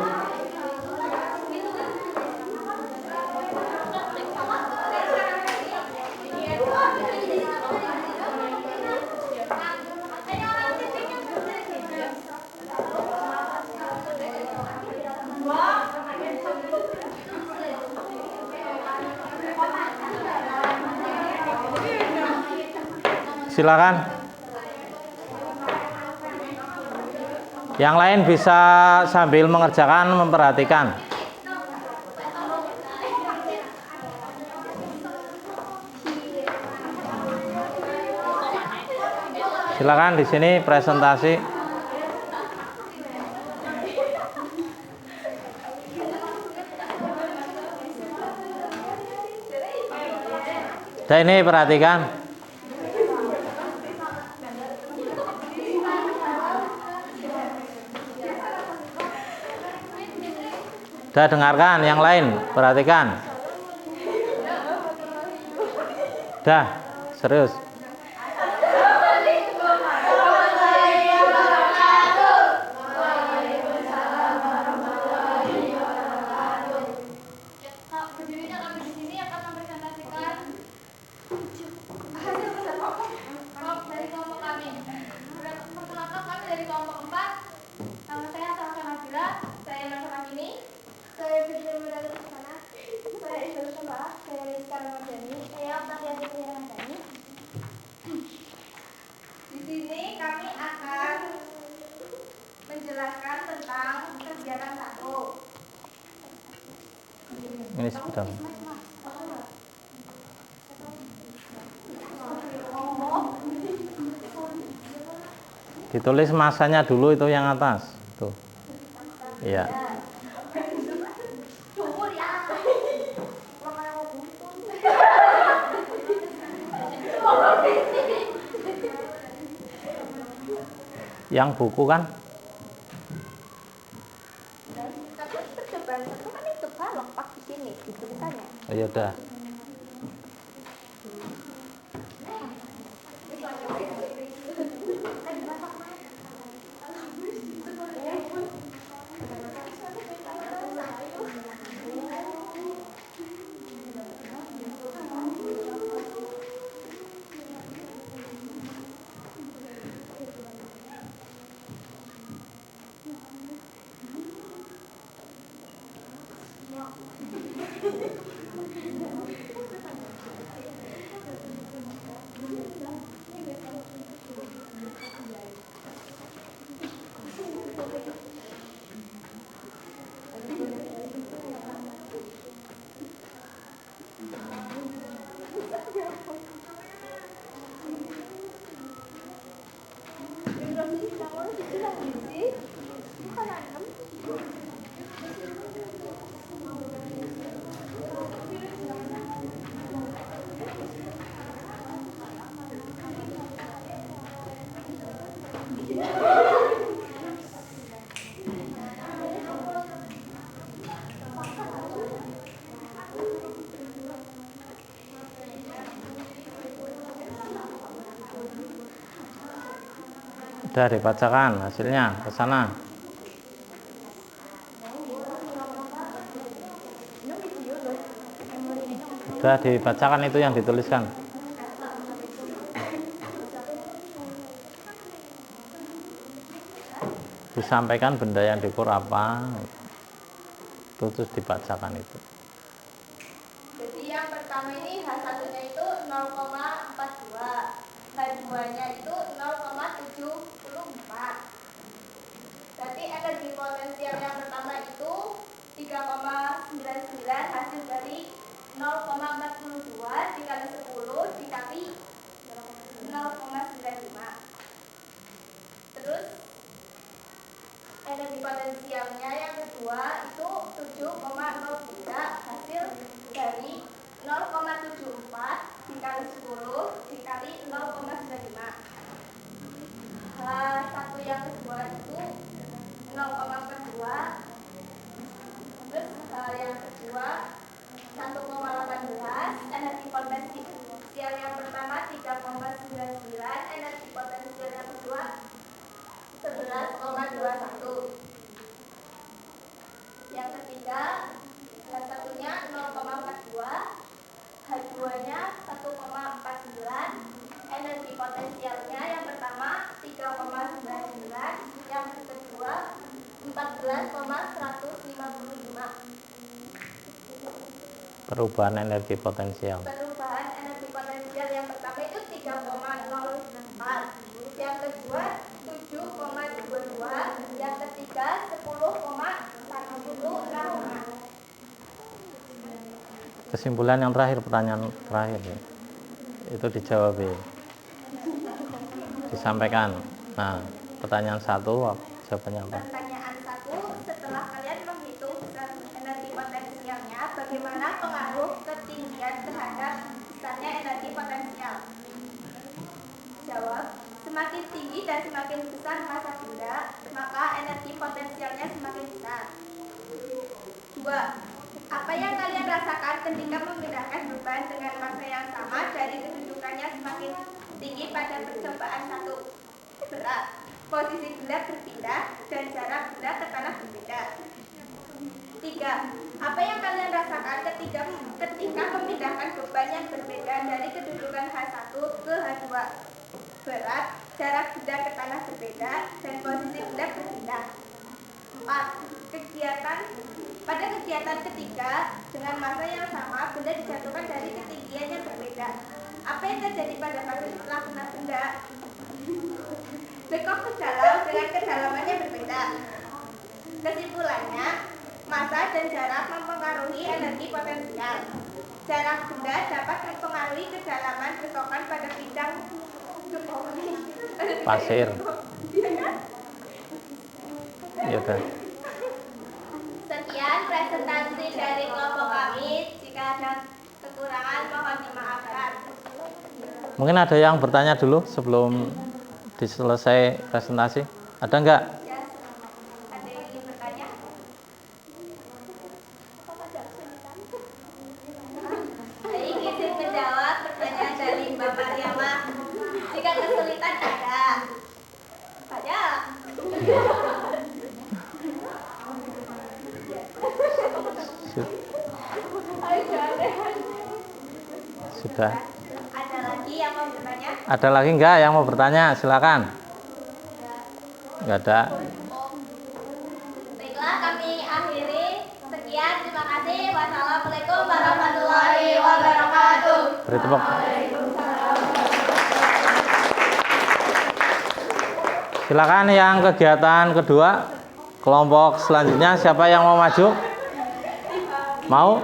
A: Silakan. Yang lain bisa sambil mengerjakan, memperhatikan. Silakan di sini presentasi. Dan ini perhatikan. Sudah dengarkan, yang lain perhatikan. Dah, serius.
C: Berdirinya kami di sini akan mempresentasikan hasil kelompok dari kelompok kami. Perkenalkan kami dari kelompok 4. Nama saya Salsa Nabila, saya Nasa ini. Saya Firda Murali Susana. Saya Isul Sumba, saya Rizka Ramadhani. Saya Octavia Fitri Ramadhani. Di sini kami akan menjelaskan tentang kegiatan 1.
A: Ini sudah. Ditulis masanya dulu itu yang atas. Tuh. Iya. Yang buku kan?
C: Tapi percobaan satu kan itu balok pak di sini ditulisannya.
A: Oh, ya udah. Sudah dibacakan hasilnya ke sana. Sudah dibacakan itu yang dituliskan. Disampaikan benda yang diukur apa. Itu terus dibacakan itu.
C: Jadi yang pertama ini H1-nya itu 0,42, H2-nya itu 0,74. Berarti energi potensial yang pertama itu 3,99 hasil dari 0,42 dikali 10 dikali 0,95. Terus energi potensialnya yang kedua itu 7,03 hasil dari 0,74 dikali 10 dikali 0,95. H1 yang kedua itu 0,42. Terus yang kedua 1,18. Energi potensial yang pertama 3,99. Energi potensial yang kedua 11,21. Yang ketiga H1-nya 0,42, H2-nya 1,49. Energi potensialnya yang pertama 3,99, yang kedua 14,155.
A: Perubahan energi potensial.
C: Perubahan energi potensial yang pertama itu 3,04, yang kedua 7,22, yang ketiga 10,156.
A: Kesimpulan yang terakhir, pertanyaan terakhir ya. Itu dijawab ya. Disampaikan. Nah, pertanyaan 1 jawabannya apa?
C: Pertanyaan 1, setelah kalian menghitung energi potensialnya, bagaimana pengaruh ketinggian terhadap besarnya energi potensial? Jawab, semakin tinggi dan semakin besar massa benda, maka energi potensialnya semakin besar. 2. Apa yang kalian rasakan ketika memindahkan beban dengan massa yang sama dari kedudukannya semakin tinggi pada percobaan 1? Berat, posisi benda berpindah, dan jarak benda ke tanah berbeda. 3. Apa yang kalian rasakan ketika memindahkan beban yang berbeda dari kedudukan H1 ke H2? Berat, jarak benda ke tanah berbeda, dan posisi benda berpindah. 4. Pada kegiatan ketiga, dengan massa yang sama, benda dijatuhkan dari ketinggian yang berbeda. Apa yang terjadi pada fase setelah kena benda? Bekok ke dalam dengan kedalamannya berbeda. Kesimpulannya, massa dan jarak mempengaruhi energi potensial. Jarak benda dapat mempengaruhi kedalaman besokan pada bidang
A: pasir. Ya udah.
C: Sekian presentasi dari kelompok kami. Jika ada kekurangan mohon dimaafkan.
A: Mungkin ada yang bertanya dulu sebelum diselesai presentasi. Ada enggak?
C: Ya, ada yang ingin bertanya? Baik, izin menjawab pertanyaan dari Mbak Mariamah. Jika kesulitan ada. Banyak.
A: Sudah.
C: Ada lagi yang mau bertanya?
A: Ada lagi enggak yang mau bertanya? Silakan. Enggak ada.
C: Baiklah, kami akhiri. Sekian. Sekian, terima kasih. Wassalamualaikum warahmatullahi wabarakatuh.
A: Beri tepuk. Silakan yang kegiatan kedua, kelompok selanjutnya siapa yang mau maju? Mau?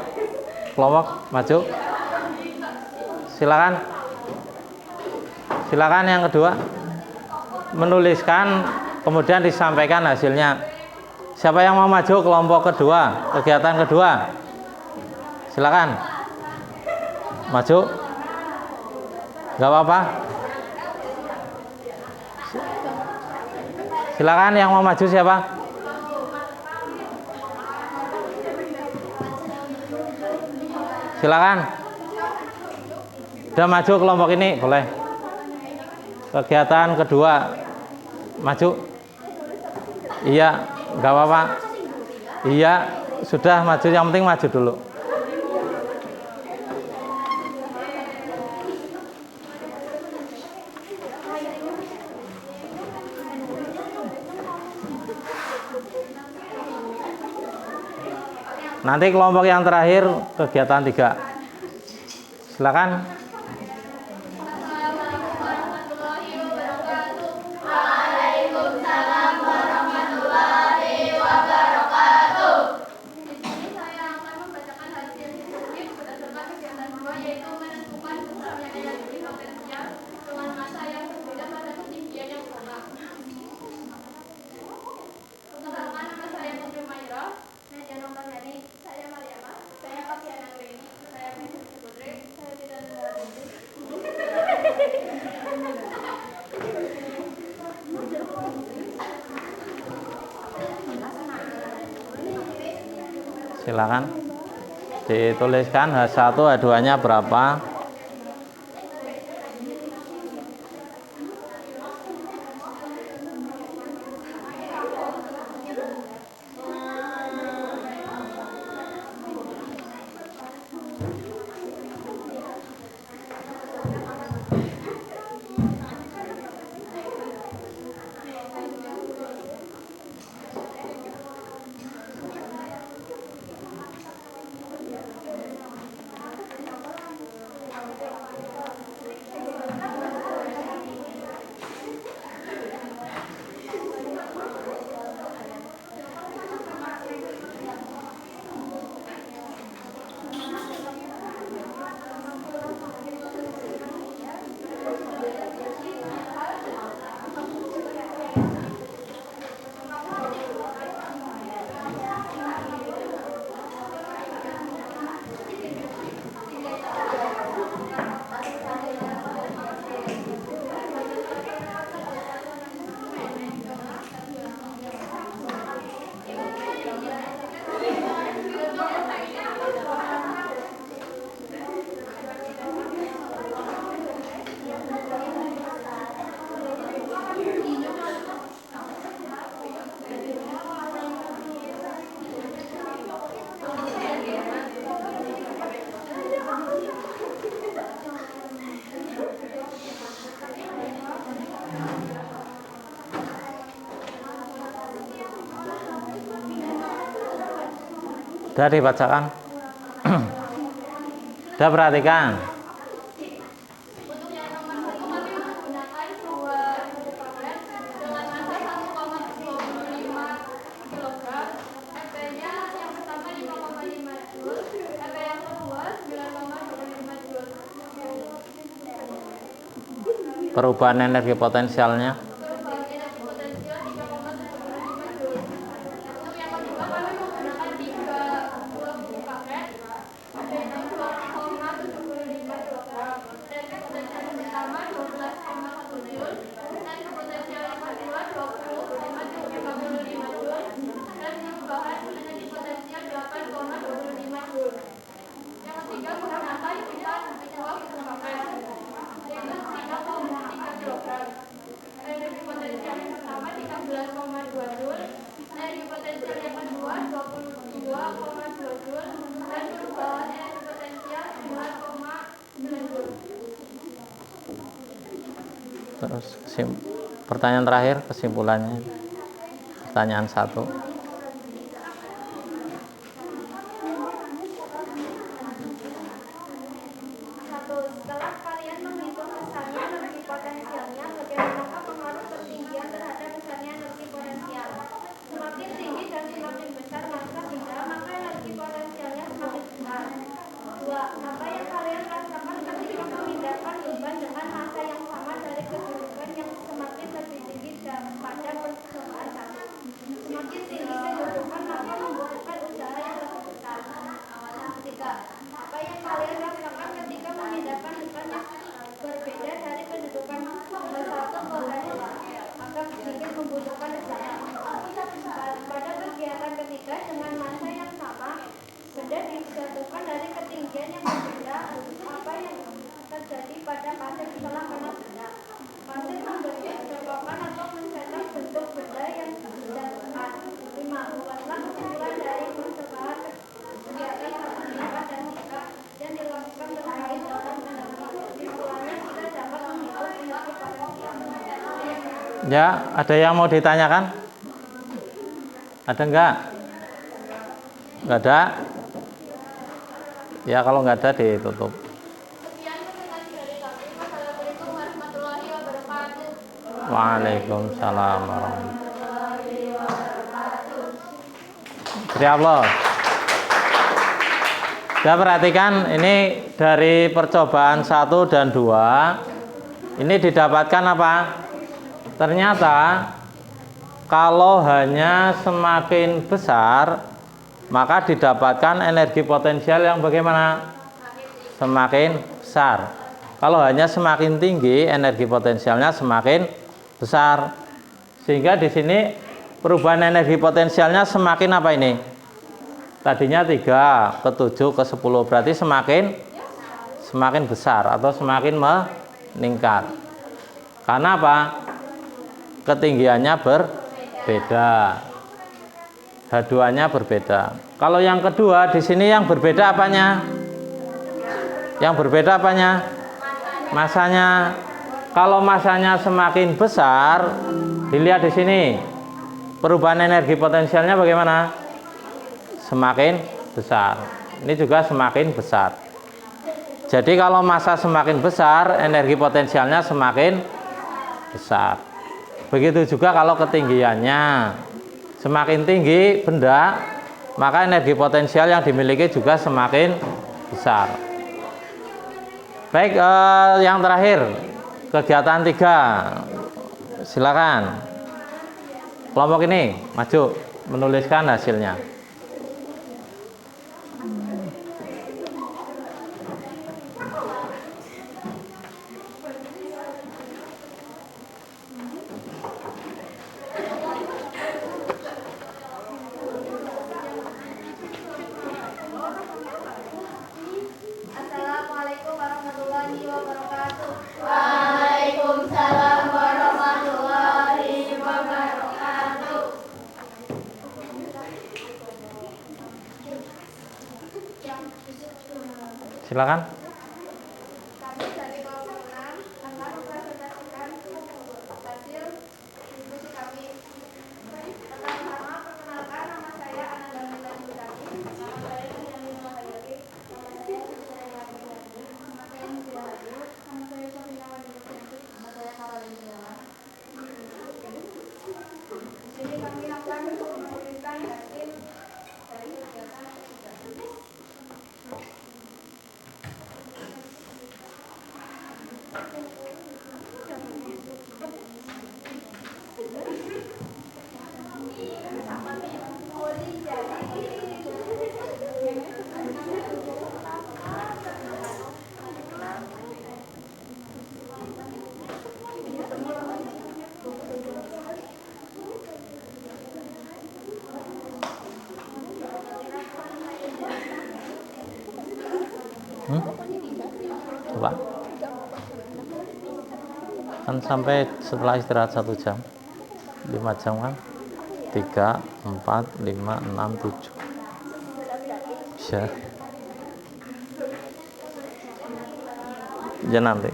A: Kelompok maju. Silakan. Silakan yang kedua. Menuliskan kemudian disampaikan hasilnya. Siapa yang mau maju kelompok kedua, kegiatan kedua? Silakan. Maju. Gak apa-apa. Silakan yang mau maju siapa? Silakan. Udah maju kelompok ini, boleh. Kegiatan kedua, maju. Iya, nggak apa-apa. Iya, sudah maju. Yang penting maju dulu. Nanti kelompok yang terakhir kegiatan 3. Silakan.
C: Assalamualaikum warahmatullahi wabarakatuh. Waalaikumsalam warahmatullahi wabarakatuh. Di sini saya akan membacakan hasil diskusi berdasarkan kegiatan 2, yaitu menentukan besarnya energi potensial dengan massa yang berbeda pada ketinggian yang sama. Perkenalkan, nama saya Putri Maira. Meja nomor ini, saya Mariama, saya Fabiana Nureni, saya Putri Putri, saya tidak ada
A: Silakan. Dituliskan H1 H2-nya berapa? Sudah dibacakan? Sudah perhatikan?
C: Untuk yang nomor 1 kami menggunakan 2 bukakan dengan massa 1,25 kg. FP-nya yang pertama 5,5 Joule, FP yang kedua 9,25 Joule.
A: Perubahan energi potensialnya.
C: Perubahan energi potensial 3,75 Joule. Untuk yang kedua kami menggunakan 3 buah bukakan. FP-nya 2,75 kg. Energi potensial yang pertama 12,1 Joule. Energi potensial yang kedua 20,35 Joule. Dan perubahan energi potensial 8,25 Joule. Yang ketiga menggunakan kita 2 bukakan. Yaitu 3,3 kg. Energi potensial yang pertama 13,2 Joule. Energi potensial yang kedua 22,2 Joule. Dan perubahan energi potensial 9,9 Joule.
A: Terus pertanyaan terakhir kesimpulannya. Pertanyaan 1.
C: Apa yang kalian rasakan ketika memindahkan depan yang berbeda dari kedudukan satu ke kedua akan sedikit membutuhkan usaha. Pada kegiatan ketiga dengan masa yang sama, benda dijatuhkan dari ketinggian yang berbeda. Apa yang terjadi pada pasir setelah kena benda? Pasir membentuk cepokan atau mencetak bentuk benda yang dijatuhkan. 5. Buatlah kesimpulan dari percobaan kegiatan 1, 2, dan 3 yang dilakukan terkait dalam kesimpulannya kita dapat menghitung energi potensial.
A: Ya, ada yang mau ditanyakan? Ada enggak? Enggak ada? Ya, kalau enggak ada ditutup.
B: Sekian pertanyaan dari kami. Wassalamualaikum warahmatullahi wabarakatuh.
A: Waalaikumsalam warahmatullahi wabarakatuh. Allah. Kita perhatikan ini dari percobaan 1 dan 2. Ini didapatkan apa? Ternyata kalau hanya semakin besar, maka didapatkan energi potensial yang bagaimana? Semakin besar. Kalau hanya semakin tinggi, energi potensialnya semakin besar. Sehingga di sini perubahan energi potensialnya semakin apa ini? Tadinya 3 ke 7 ke 10, berarti semakin besar atau semakin meningkat. Karena apa? Ketinggiannya berbeda. H2-nya berbeda. Kalau yang kedua di sini yang berbeda apanya? Yang berbeda apanya? Masanya. Kalau masanya semakin besar, dilihat di sini. Perubahan energi potensialnya bagaimana? Semakin besar. Ini juga semakin besar. Jadi kalau massa semakin besar, energi potensialnya semakin besar. Begitu juga kalau ketinggiannya semakin tinggi benda, maka energi potensial yang dimiliki juga semakin besar. Baik, yang terakhir kegiatan 3. Silakan. Kelompok ini maju menuliskan hasilnya.
C: Assalamualaikum warahmatullahi wabarakatuh.
B: Waalaikumsalam warahmatullahi wabarakatuh.
A: Silakan.
C: Kami dari kelompok 6 akan mempresentasikan hasil diskusi kami. Pertama-tama perkenalkan, nama saya Ananda Medan Butani. Nama saya Benyamin Mahayati. Nama saya Susaya Yati. Nama saya Nusira Hadi. Nama saya Sofina Wandilutri. Nama saya Karolin Sirawan. Di sini kami akan menuliskan hasil dari kegiatan ketiga.
A: Coba. Kan sampai setelah istirahat 1 jam. 5 jam kan? 3, 4, 5, 6, 7. Ya. Ya nanti.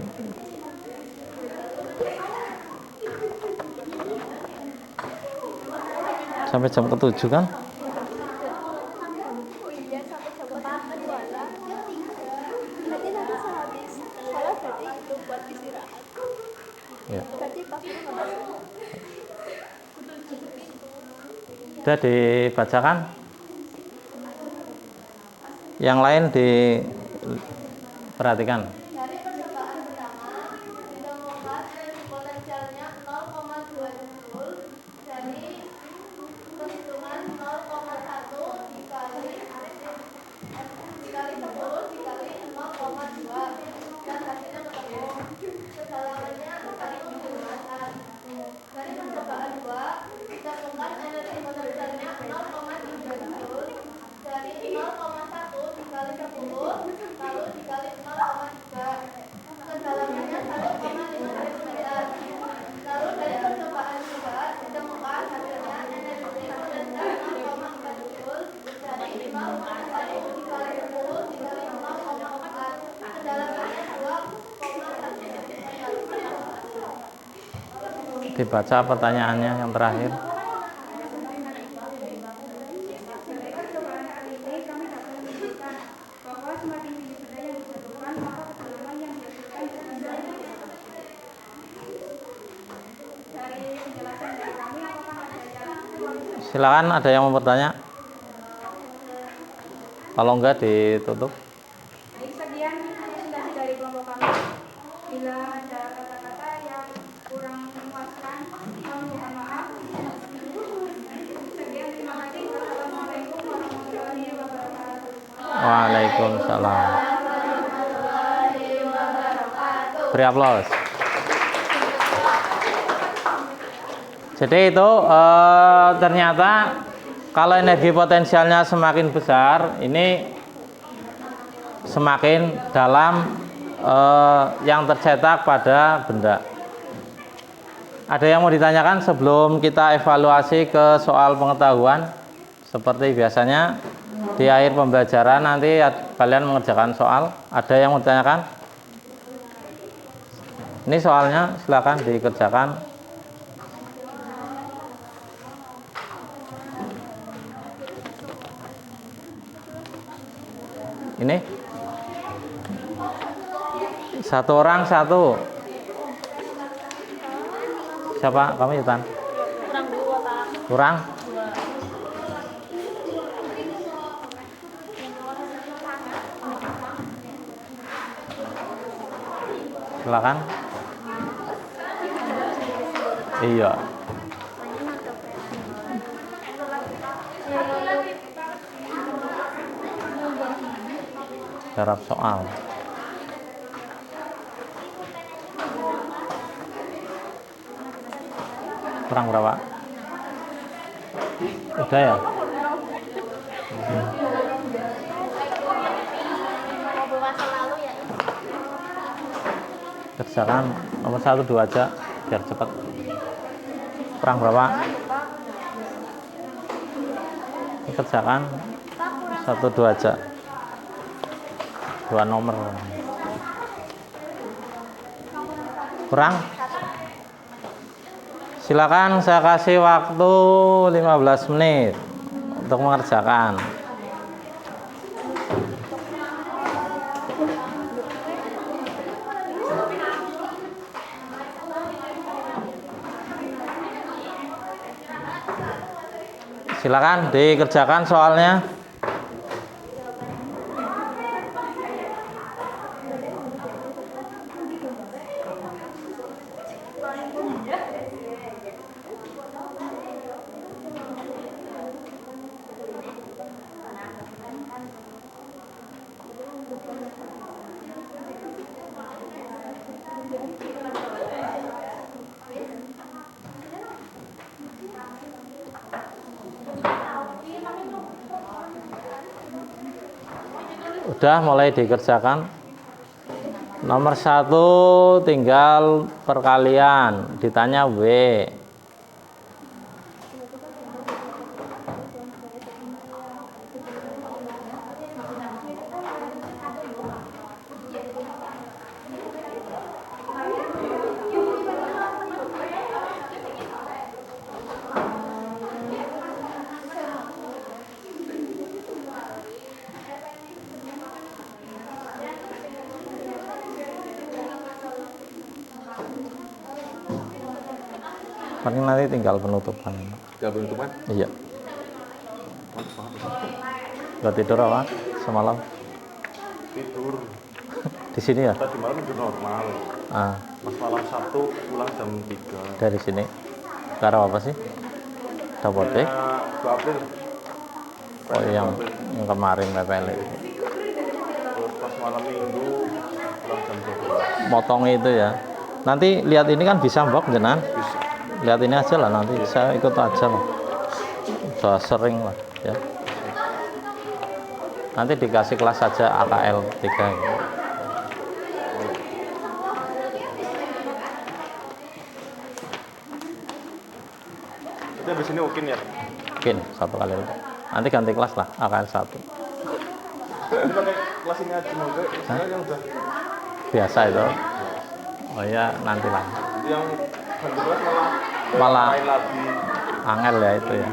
A: Sampai jam ke-7 kan? Ya. Sudah dibacakan? Yang lain diperhatikan.
C: Dari percobaan pertama, ditemukan energi potensialnya 0,2 joule dari perhitungan 0,1 dikali
A: Dibaca pertanyaannya yang terakhir. Silakan, ada yang mau bertanya? Kalau enggak ditutup.
C: Baik, sekian presentasi dari kelompok kami. Bila ada kata-kata yang kurang memuaskan, kami mohon maaf. Sekian, terima kasih. Wassalamualaikum warahmatullahi wabarakatuh.
A: Waalaikumsalam. Beri aplaus. Jadi itu ternyata kalau energi potensialnya semakin besar, ini semakin dalam yang tercetak pada benda. Ada yang mau ditanyakan sebelum kita evaluasi ke soal pengetahuan? Seperti biasanya di akhir pembelajaran nanti kalian mengerjakan soal. Ada yang mau ditanyakan? Ini soalnya silakan dikerjakan. Ini satu orang satu. Siapa? Kamu Yutan?
B: Kurang 2, Pak.
A: Kurang? Silakan. Iya. Jawab soal. Kurang berapa? Udah ya?
B: Mobil masa lalu ya.
A: Kerjakan nomor 1, 2 aja biar cepat. Kurang berapa? Kerjakan 1, 2 aja. 2 nomor. Kurang? Silakan, saya kasih waktu 15 menit untuk mengerjakan. Silakan dikerjakan soalnya. Udah mulai dikerjakan. Nomor 1 tinggal perkalian, ditanya W. Paling nanti tinggal penutupan.
D: Tinggal penutupan?
A: Iya. Udah tidur apa? Semalam?
D: Tidur.
A: Di sini ya?
D: Tadi malam udah normal.
A: Ah,
D: Pas malam Sabtu pulang jam 3.
A: dari sini. Karena apa sih? Dapodik?
D: Kayak 2 April.
A: Oh, yang kemarin PPL.
D: Terus pas malam Minggu pulang jam 12.
A: Motong itu ya. Nanti lihat ini kan bisa mbok jenengan.
D: Bisa.
A: Lihat ini aja lah, nanti saya ikut aja lah. Sudah sering lah ya. Nanti dikasih kelas saja AKL 3 ya.
D: Jadi habis ini Ukin ya?
A: Mungkin 1 kali aja. Nanti ganti kelas lah, AKL 1.
D: Ini pakai kelas ini aja enggak? Yang udah
A: Biasa itu. Oh ya, nanti lah.
D: yang jam 12 malah
A: Malah
D: main lagi.
A: angel ya itu ya.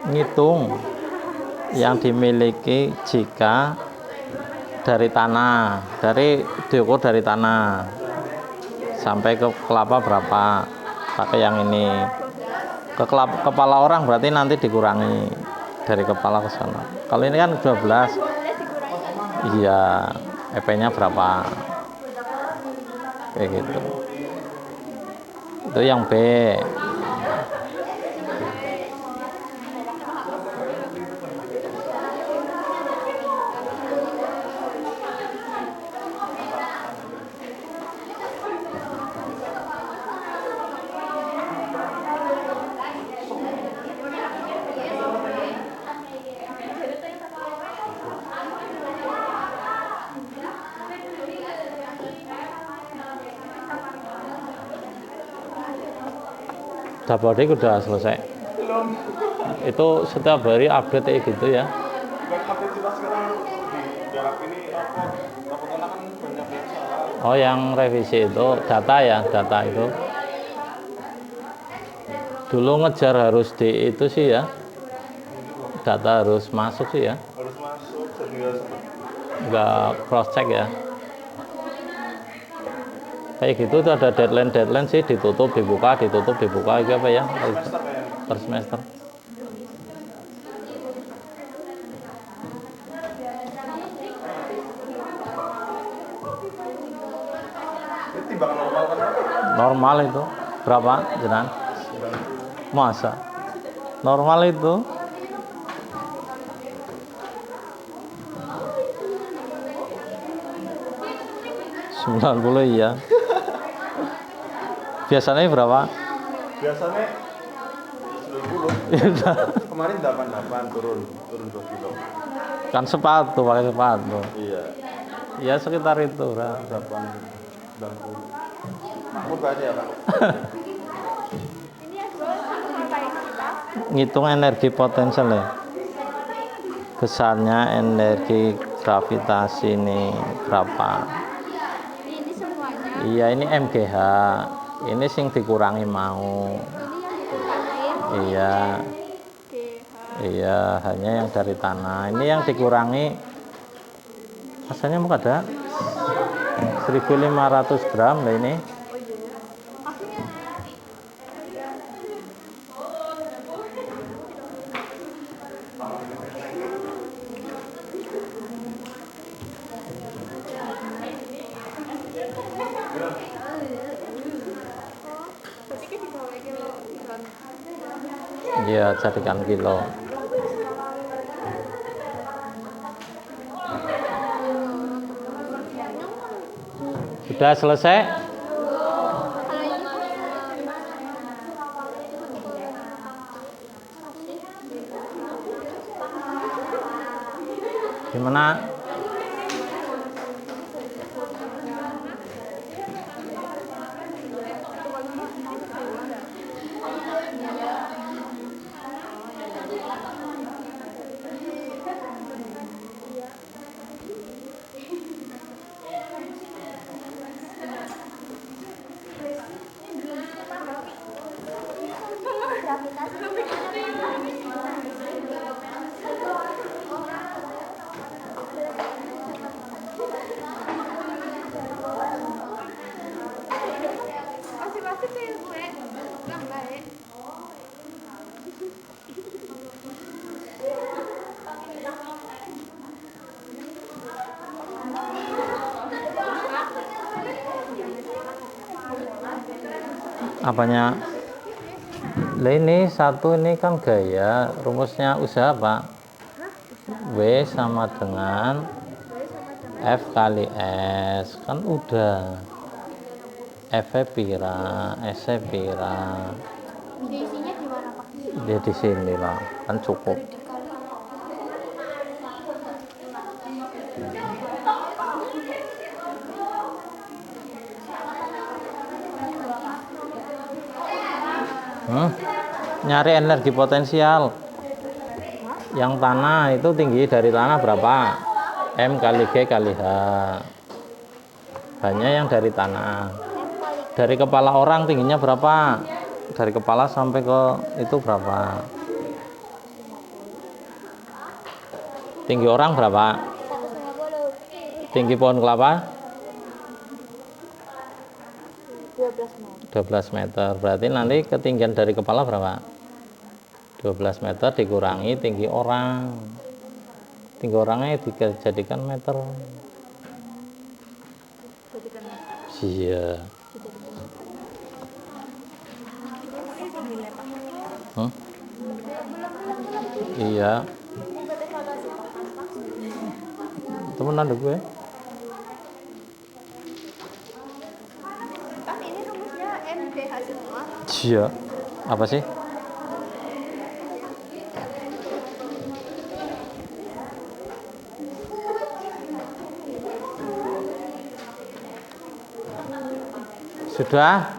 A: Ngitung yang dimiliki jika dari tanah, diukur dari tanah sampai ke kelapa berapa, pakai yang ini. Kepala orang berarti nanti dikurangi dari kepala ke sana. Kalau ini kan 12, iya, EP-nya berapa, kayak gitu. Itu yang B. Dapodik udah selesai.
D: Belum.
A: Itu setiap hari update kayak gitu ya.
D: Bukan update kita sekarang di dalam ini rapor kan banyak yang salah.
A: Oh, yang revisi itu data ya, data itu. Dulu ngejar harus di itu sih ya. Data harus masuk sih ya.
D: Harus masuk dan nggak sempat.
A: Nggak cross check ya. Kayak gitu tuh ada deadline sih, ditutup dibuka itu apa ya?
D: Semester kayaknya.
A: Per semester.
D: Ini timbangan normal kan?
A: Normal itu berapa jenang?
D: 90.
A: Masa normal itu 90 iya. Biasanya berapa?
D: Biasanya 90. Kemarin 88 turun 2 kilo.
A: Kan sepatu, pakai sepatu.
D: Iya.
A: Ya sekitar itu.
D: 90. Makmur aja ya, Pak.
A: Ngitung energi potensial ya. Besarnya energi gravitasi ini berapa?
C: Ini semuanya.
A: Iya, ini MGH. Ini sing dikurangi mau. Iya. Iya, hanya yang dari tanah. Ini yang dikurangi. Rasanya mau ada 1.500 gram lah ini. Iya, jadikan kilo. Sudah selesai? Gimana?
C: Masih gue nambah ya.
A: Apanya? Lah ini satu ini kan gaya rumusnya usaha Pak. W W sama dengan F kali S. Kan udah. F pira, S pira.
C: Diisinya di mana, Pak?
A: Dia di sini lah, kan cukup. Nyari energi potensial. Yang tanah itu tinggi dari tanah berapa? M kali G kali H. Hanya yang dari tanah. Dari kepala orang tingginya berapa? Dari kepala sampai ke itu berapa? Tinggi orang berapa?
C: 150.
A: Tinggi pohon kelapa?
C: 12 meter.
A: 12 meter. Berarti nanti ketinggian dari kepala berapa? 12 meter dikurangi tinggi orang. Tinggi orangnya dijadikan meter. Iya. Iya. Temenan deh gue.
C: Kan ini rumusnya MDH semua.
A: Iya. Apa sih? Sudah?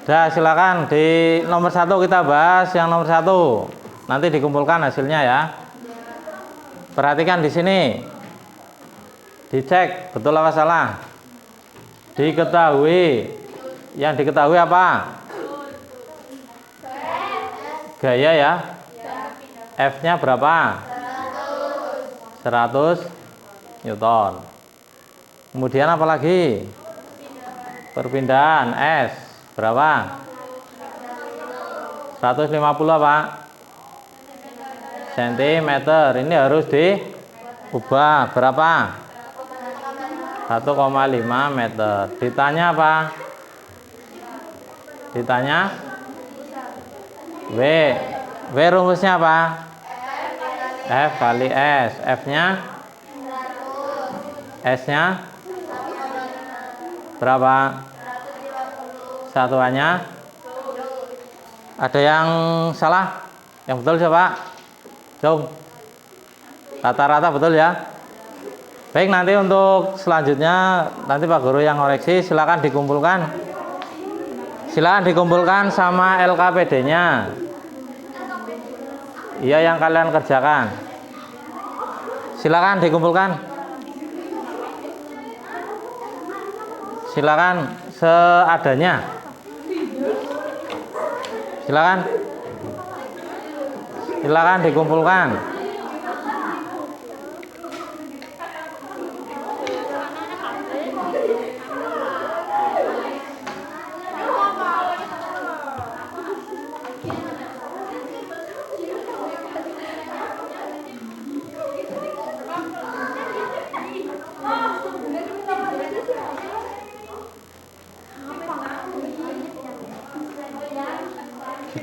A: Sudah, silakan di nomor 1 kita bahas yang nomor 1. Nanti dikumpulkan hasilnya ya. Perhatikan di sini. Dicek betul apa salah. Diketahui. Yang diketahui apa? Gaya ya. F-nya berapa? 100 Newton. Kemudian apa lagi? Perpindahan S berapa? 150 apa? Sentimeter. Ini harus diubah berapa? 1,5 meter. Ditanya apa? Ditanya W. W rumusnya apa? F kali S. F-nya? S-nya? Berapa? Satuannya? Ada yang salah? Yang betul siapa? Jom. Rata-rata betul ya? Baik, nanti untuk selanjutnya nanti Pak Guru yang koreksi, silakan dikumpulkan. Silakan dikumpulkan sama LKPD-nya. Iya, yang kalian kerjakan. Silakan dikumpulkan. Silakan seadanya. Silakan. Silakan dikumpulkan.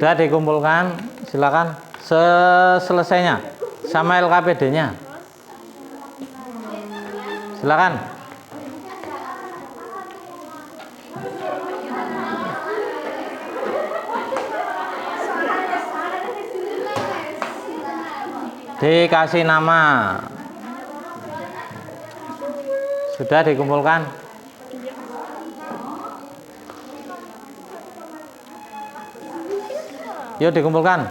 A: Sudah dikumpulkan, silakan selesainya sama LKPD-nya. Silakan. Dikasih nama. Sudah dikumpulkan. Yuk dikumpulkan.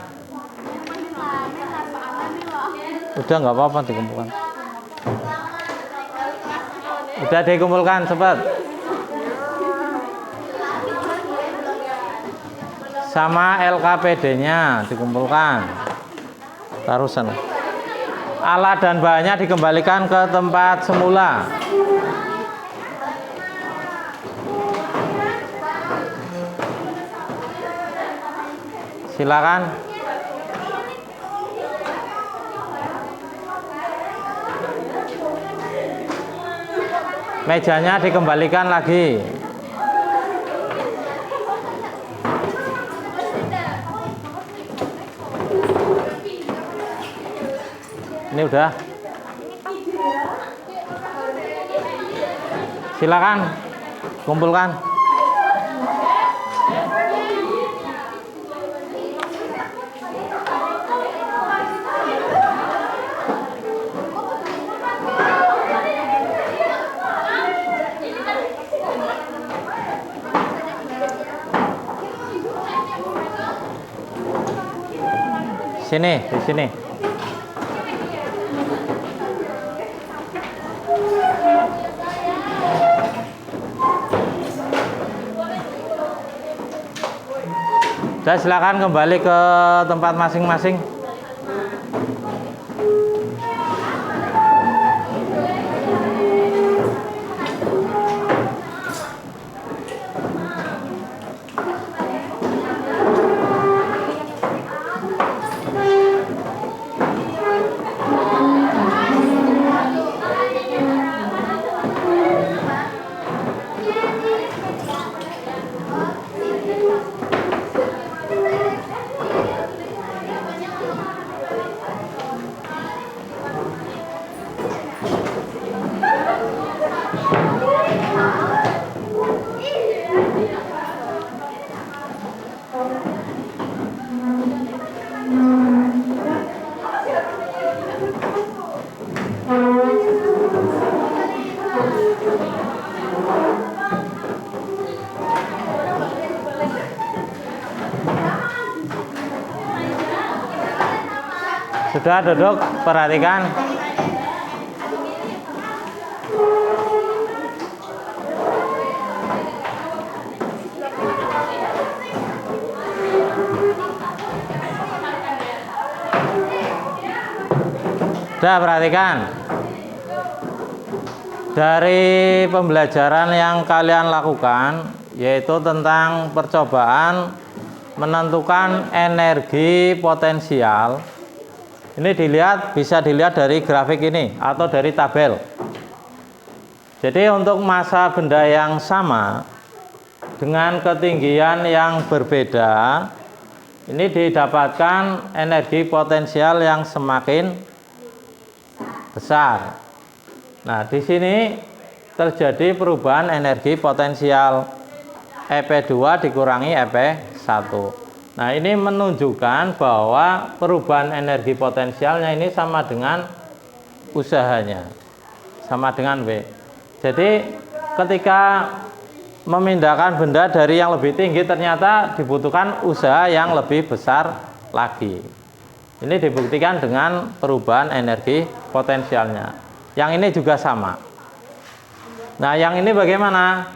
A: Udah nggak apa-apa dikumpulkan. Udah dikumpulkan cepat. Sama LKPD-nya dikumpulkan. Taruh sana. Alat dan bahannya dikembalikan ke tempat semula. Silakan. Mejanya dikembalikan lagi. Ini udah. Silakan kumpulkan. Sini, di sini. Sudah, silakan kembali ke tempat masing-masing. Sudah duduk, perhatikan. Sudah, perhatikan. Dari pembelajaran yang kalian lakukan, yaitu tentang percobaan menentukan energi potensial. Ini bisa dilihat dari grafik ini atau dari tabel. Jadi untuk massa benda yang sama dengan ketinggian yang berbeda, ini didapatkan energi potensial yang semakin besar. Nah, di sini terjadi perubahan energi potensial EP2 dikurangi EP1. Nah, ini menunjukkan bahwa perubahan energi potensialnya ini sama dengan usahanya, sama dengan W. Jadi ketika memindahkan benda dari yang lebih tinggi, ternyata dibutuhkan usaha yang lebih besar lagi. Ini dibuktikan dengan perubahan energi potensialnya. Yang ini juga sama. Nah, yang ini bagaimana?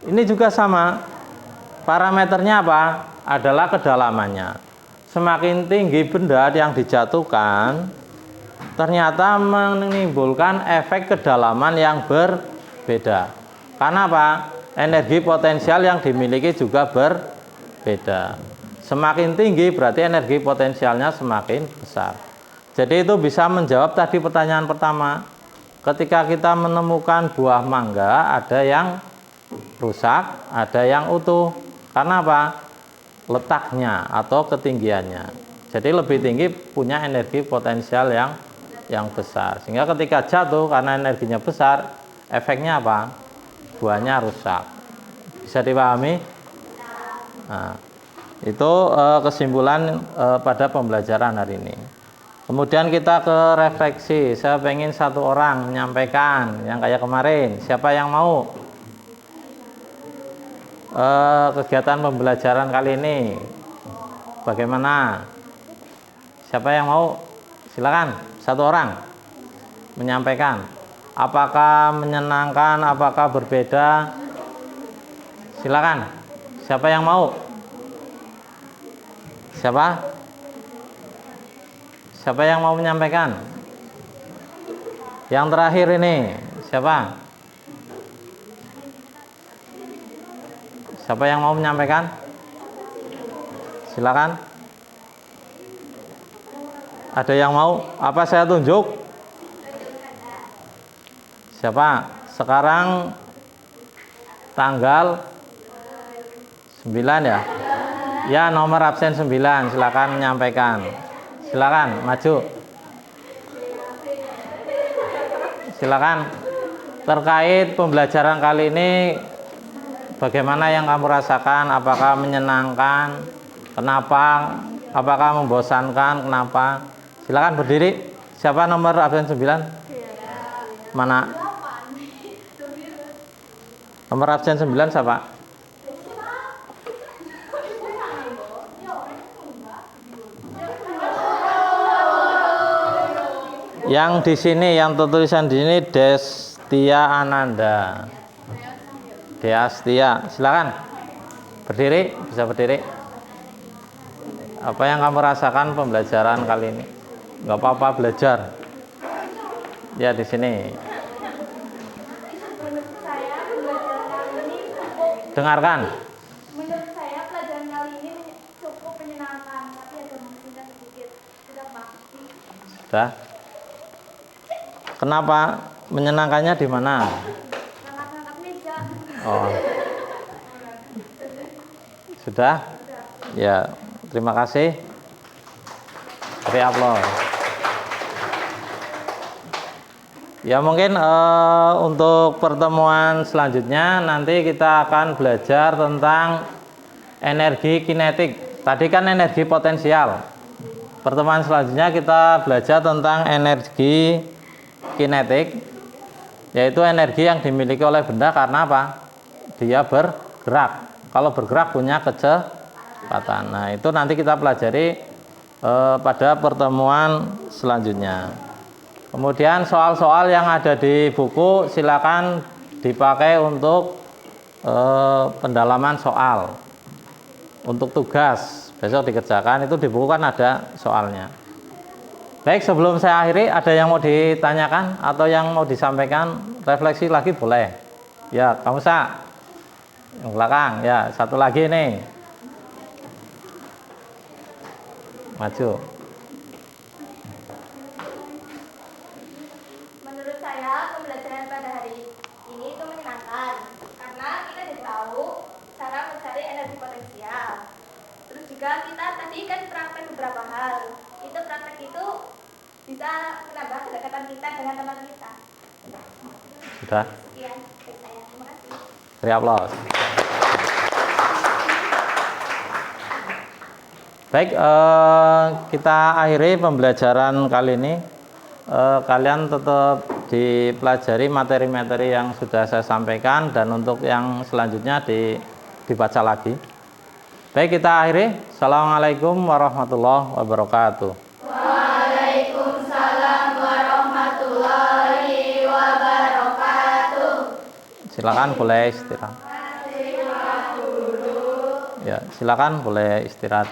A: Ini juga sama. Parameternya apa? Adalah kedalamannya. Semakin tinggi benda yang dijatuhkan, ternyata menimbulkan efek kedalaman yang berbeda. Karena apa? Energi potensial yang dimiliki juga berbeda. Semakin tinggi berarti energi potensialnya semakin besar. Jadi itu bisa menjawab tadi pertanyaan pertama. Ketika kita menemukan buah mangga, ada yang rusak, ada yang utuh. Karena apa? Letaknya atau ketinggiannya. Jadi lebih tinggi punya energi potensial yang besar. Sehingga ketika jatuh karena energinya besar, efeknya apa? Buahnya rusak. Bisa dipahami? Nah, itu kesimpulan pada pembelajaran hari ini. Kemudian kita ke refleksi. Saya pengen satu orang menyampaikan yang kayak kemarin. Siapa yang mau? Kegiatan pembelajaran kali ini bagaimana? Siapa yang mau? Silakan, satu orang menyampaikan. Apakah menyenangkan, apakah berbeda? Silakan. Siapa yang mau? Siapa? Siapa yang mau menyampaikan? Yang terakhir ini, siapa? Siapa yang mau menyampaikan? Silakan. Ada yang mau? Apa saya tunjuk? Siapa? sekarang tanggal 9 ya. Ya, nomor absen 9, silakan menyampaikan. Silakan maju. Silakan. Terkait pembelajaran kali ini, bagaimana yang kamu rasakan? Apakah menyenangkan? Kenapa? Apakah membosankan? Kenapa? Silakan berdiri. Siapa nomor absen 9? Mana? Nomor absen 9 siapa? Yang di sini, yang tertulisan di sini Destia Ananda. Destia, silakan berdiri, bisa berdiri. Apa yang kamu rasakan pembelajaran kali ini? Nggak apa-apa belajar. Ya di sini.
C: Menurut saya pelajaran kali ini cukup.
A: Dengarkan.
C: Menurut saya pelajaran kali ini cukup menyenangkan, tapi ada mungkin sedikit tidak pasti.
A: Sudah. Kenapa menyenangkannya di mana?
C: Angkat-angkat meja.
A: Oh. Sudah? Ya, terima kasih. Beri aplaus. Ya mungkin untuk pertemuan selanjutnya nanti kita akan belajar tentang energi kinetik. Tadi kan energi potensial. Pertemuan selanjutnya kita belajar tentang energi kinetik, yaitu energi yang dimiliki oleh benda karena apa? Dia bergerak. Kalau bergerak punya kecepatan. Nah, itu nanti kita pelajari pada pertemuan selanjutnya. Kemudian soal-soal yang ada di buku silakan dipakai untuk pendalaman soal. Untuk tugas besok dikerjakan, itu di buku kan ada soalnya. Baik, sebelum saya akhiri, ada yang mau ditanyakan atau yang mau disampaikan? Refleksi lagi boleh. Ya, kamu Sa. Yang belakang, ya, satu lagi nih. Maju.
B: Menurut saya pembelajaran pada hari ini itu menyenangkan karena kita jadi tahu cara mencari energi potensial. Terus juga kita tadi kan praktek beberapa hal. Itu praktek itu bisa menambah kedekatan kita dengan teman kita.
A: Sudah?
B: Sekian dari saya. Terima kasih.
A: Beri aplaus. Baik, kita akhiri pembelajaran kali ini. Kalian tetap dipelajari materi-materi yang sudah saya sampaikan, dan untuk yang selanjutnya dibaca lagi. Baik, kita akhiri. Assalamualaikum warahmatullahi wabarakatuh.
B: Waalaikumsalam warahmatullahi wabarakatuh.
A: Silakan boleh istirahat. Ya, silakan boleh istirahat.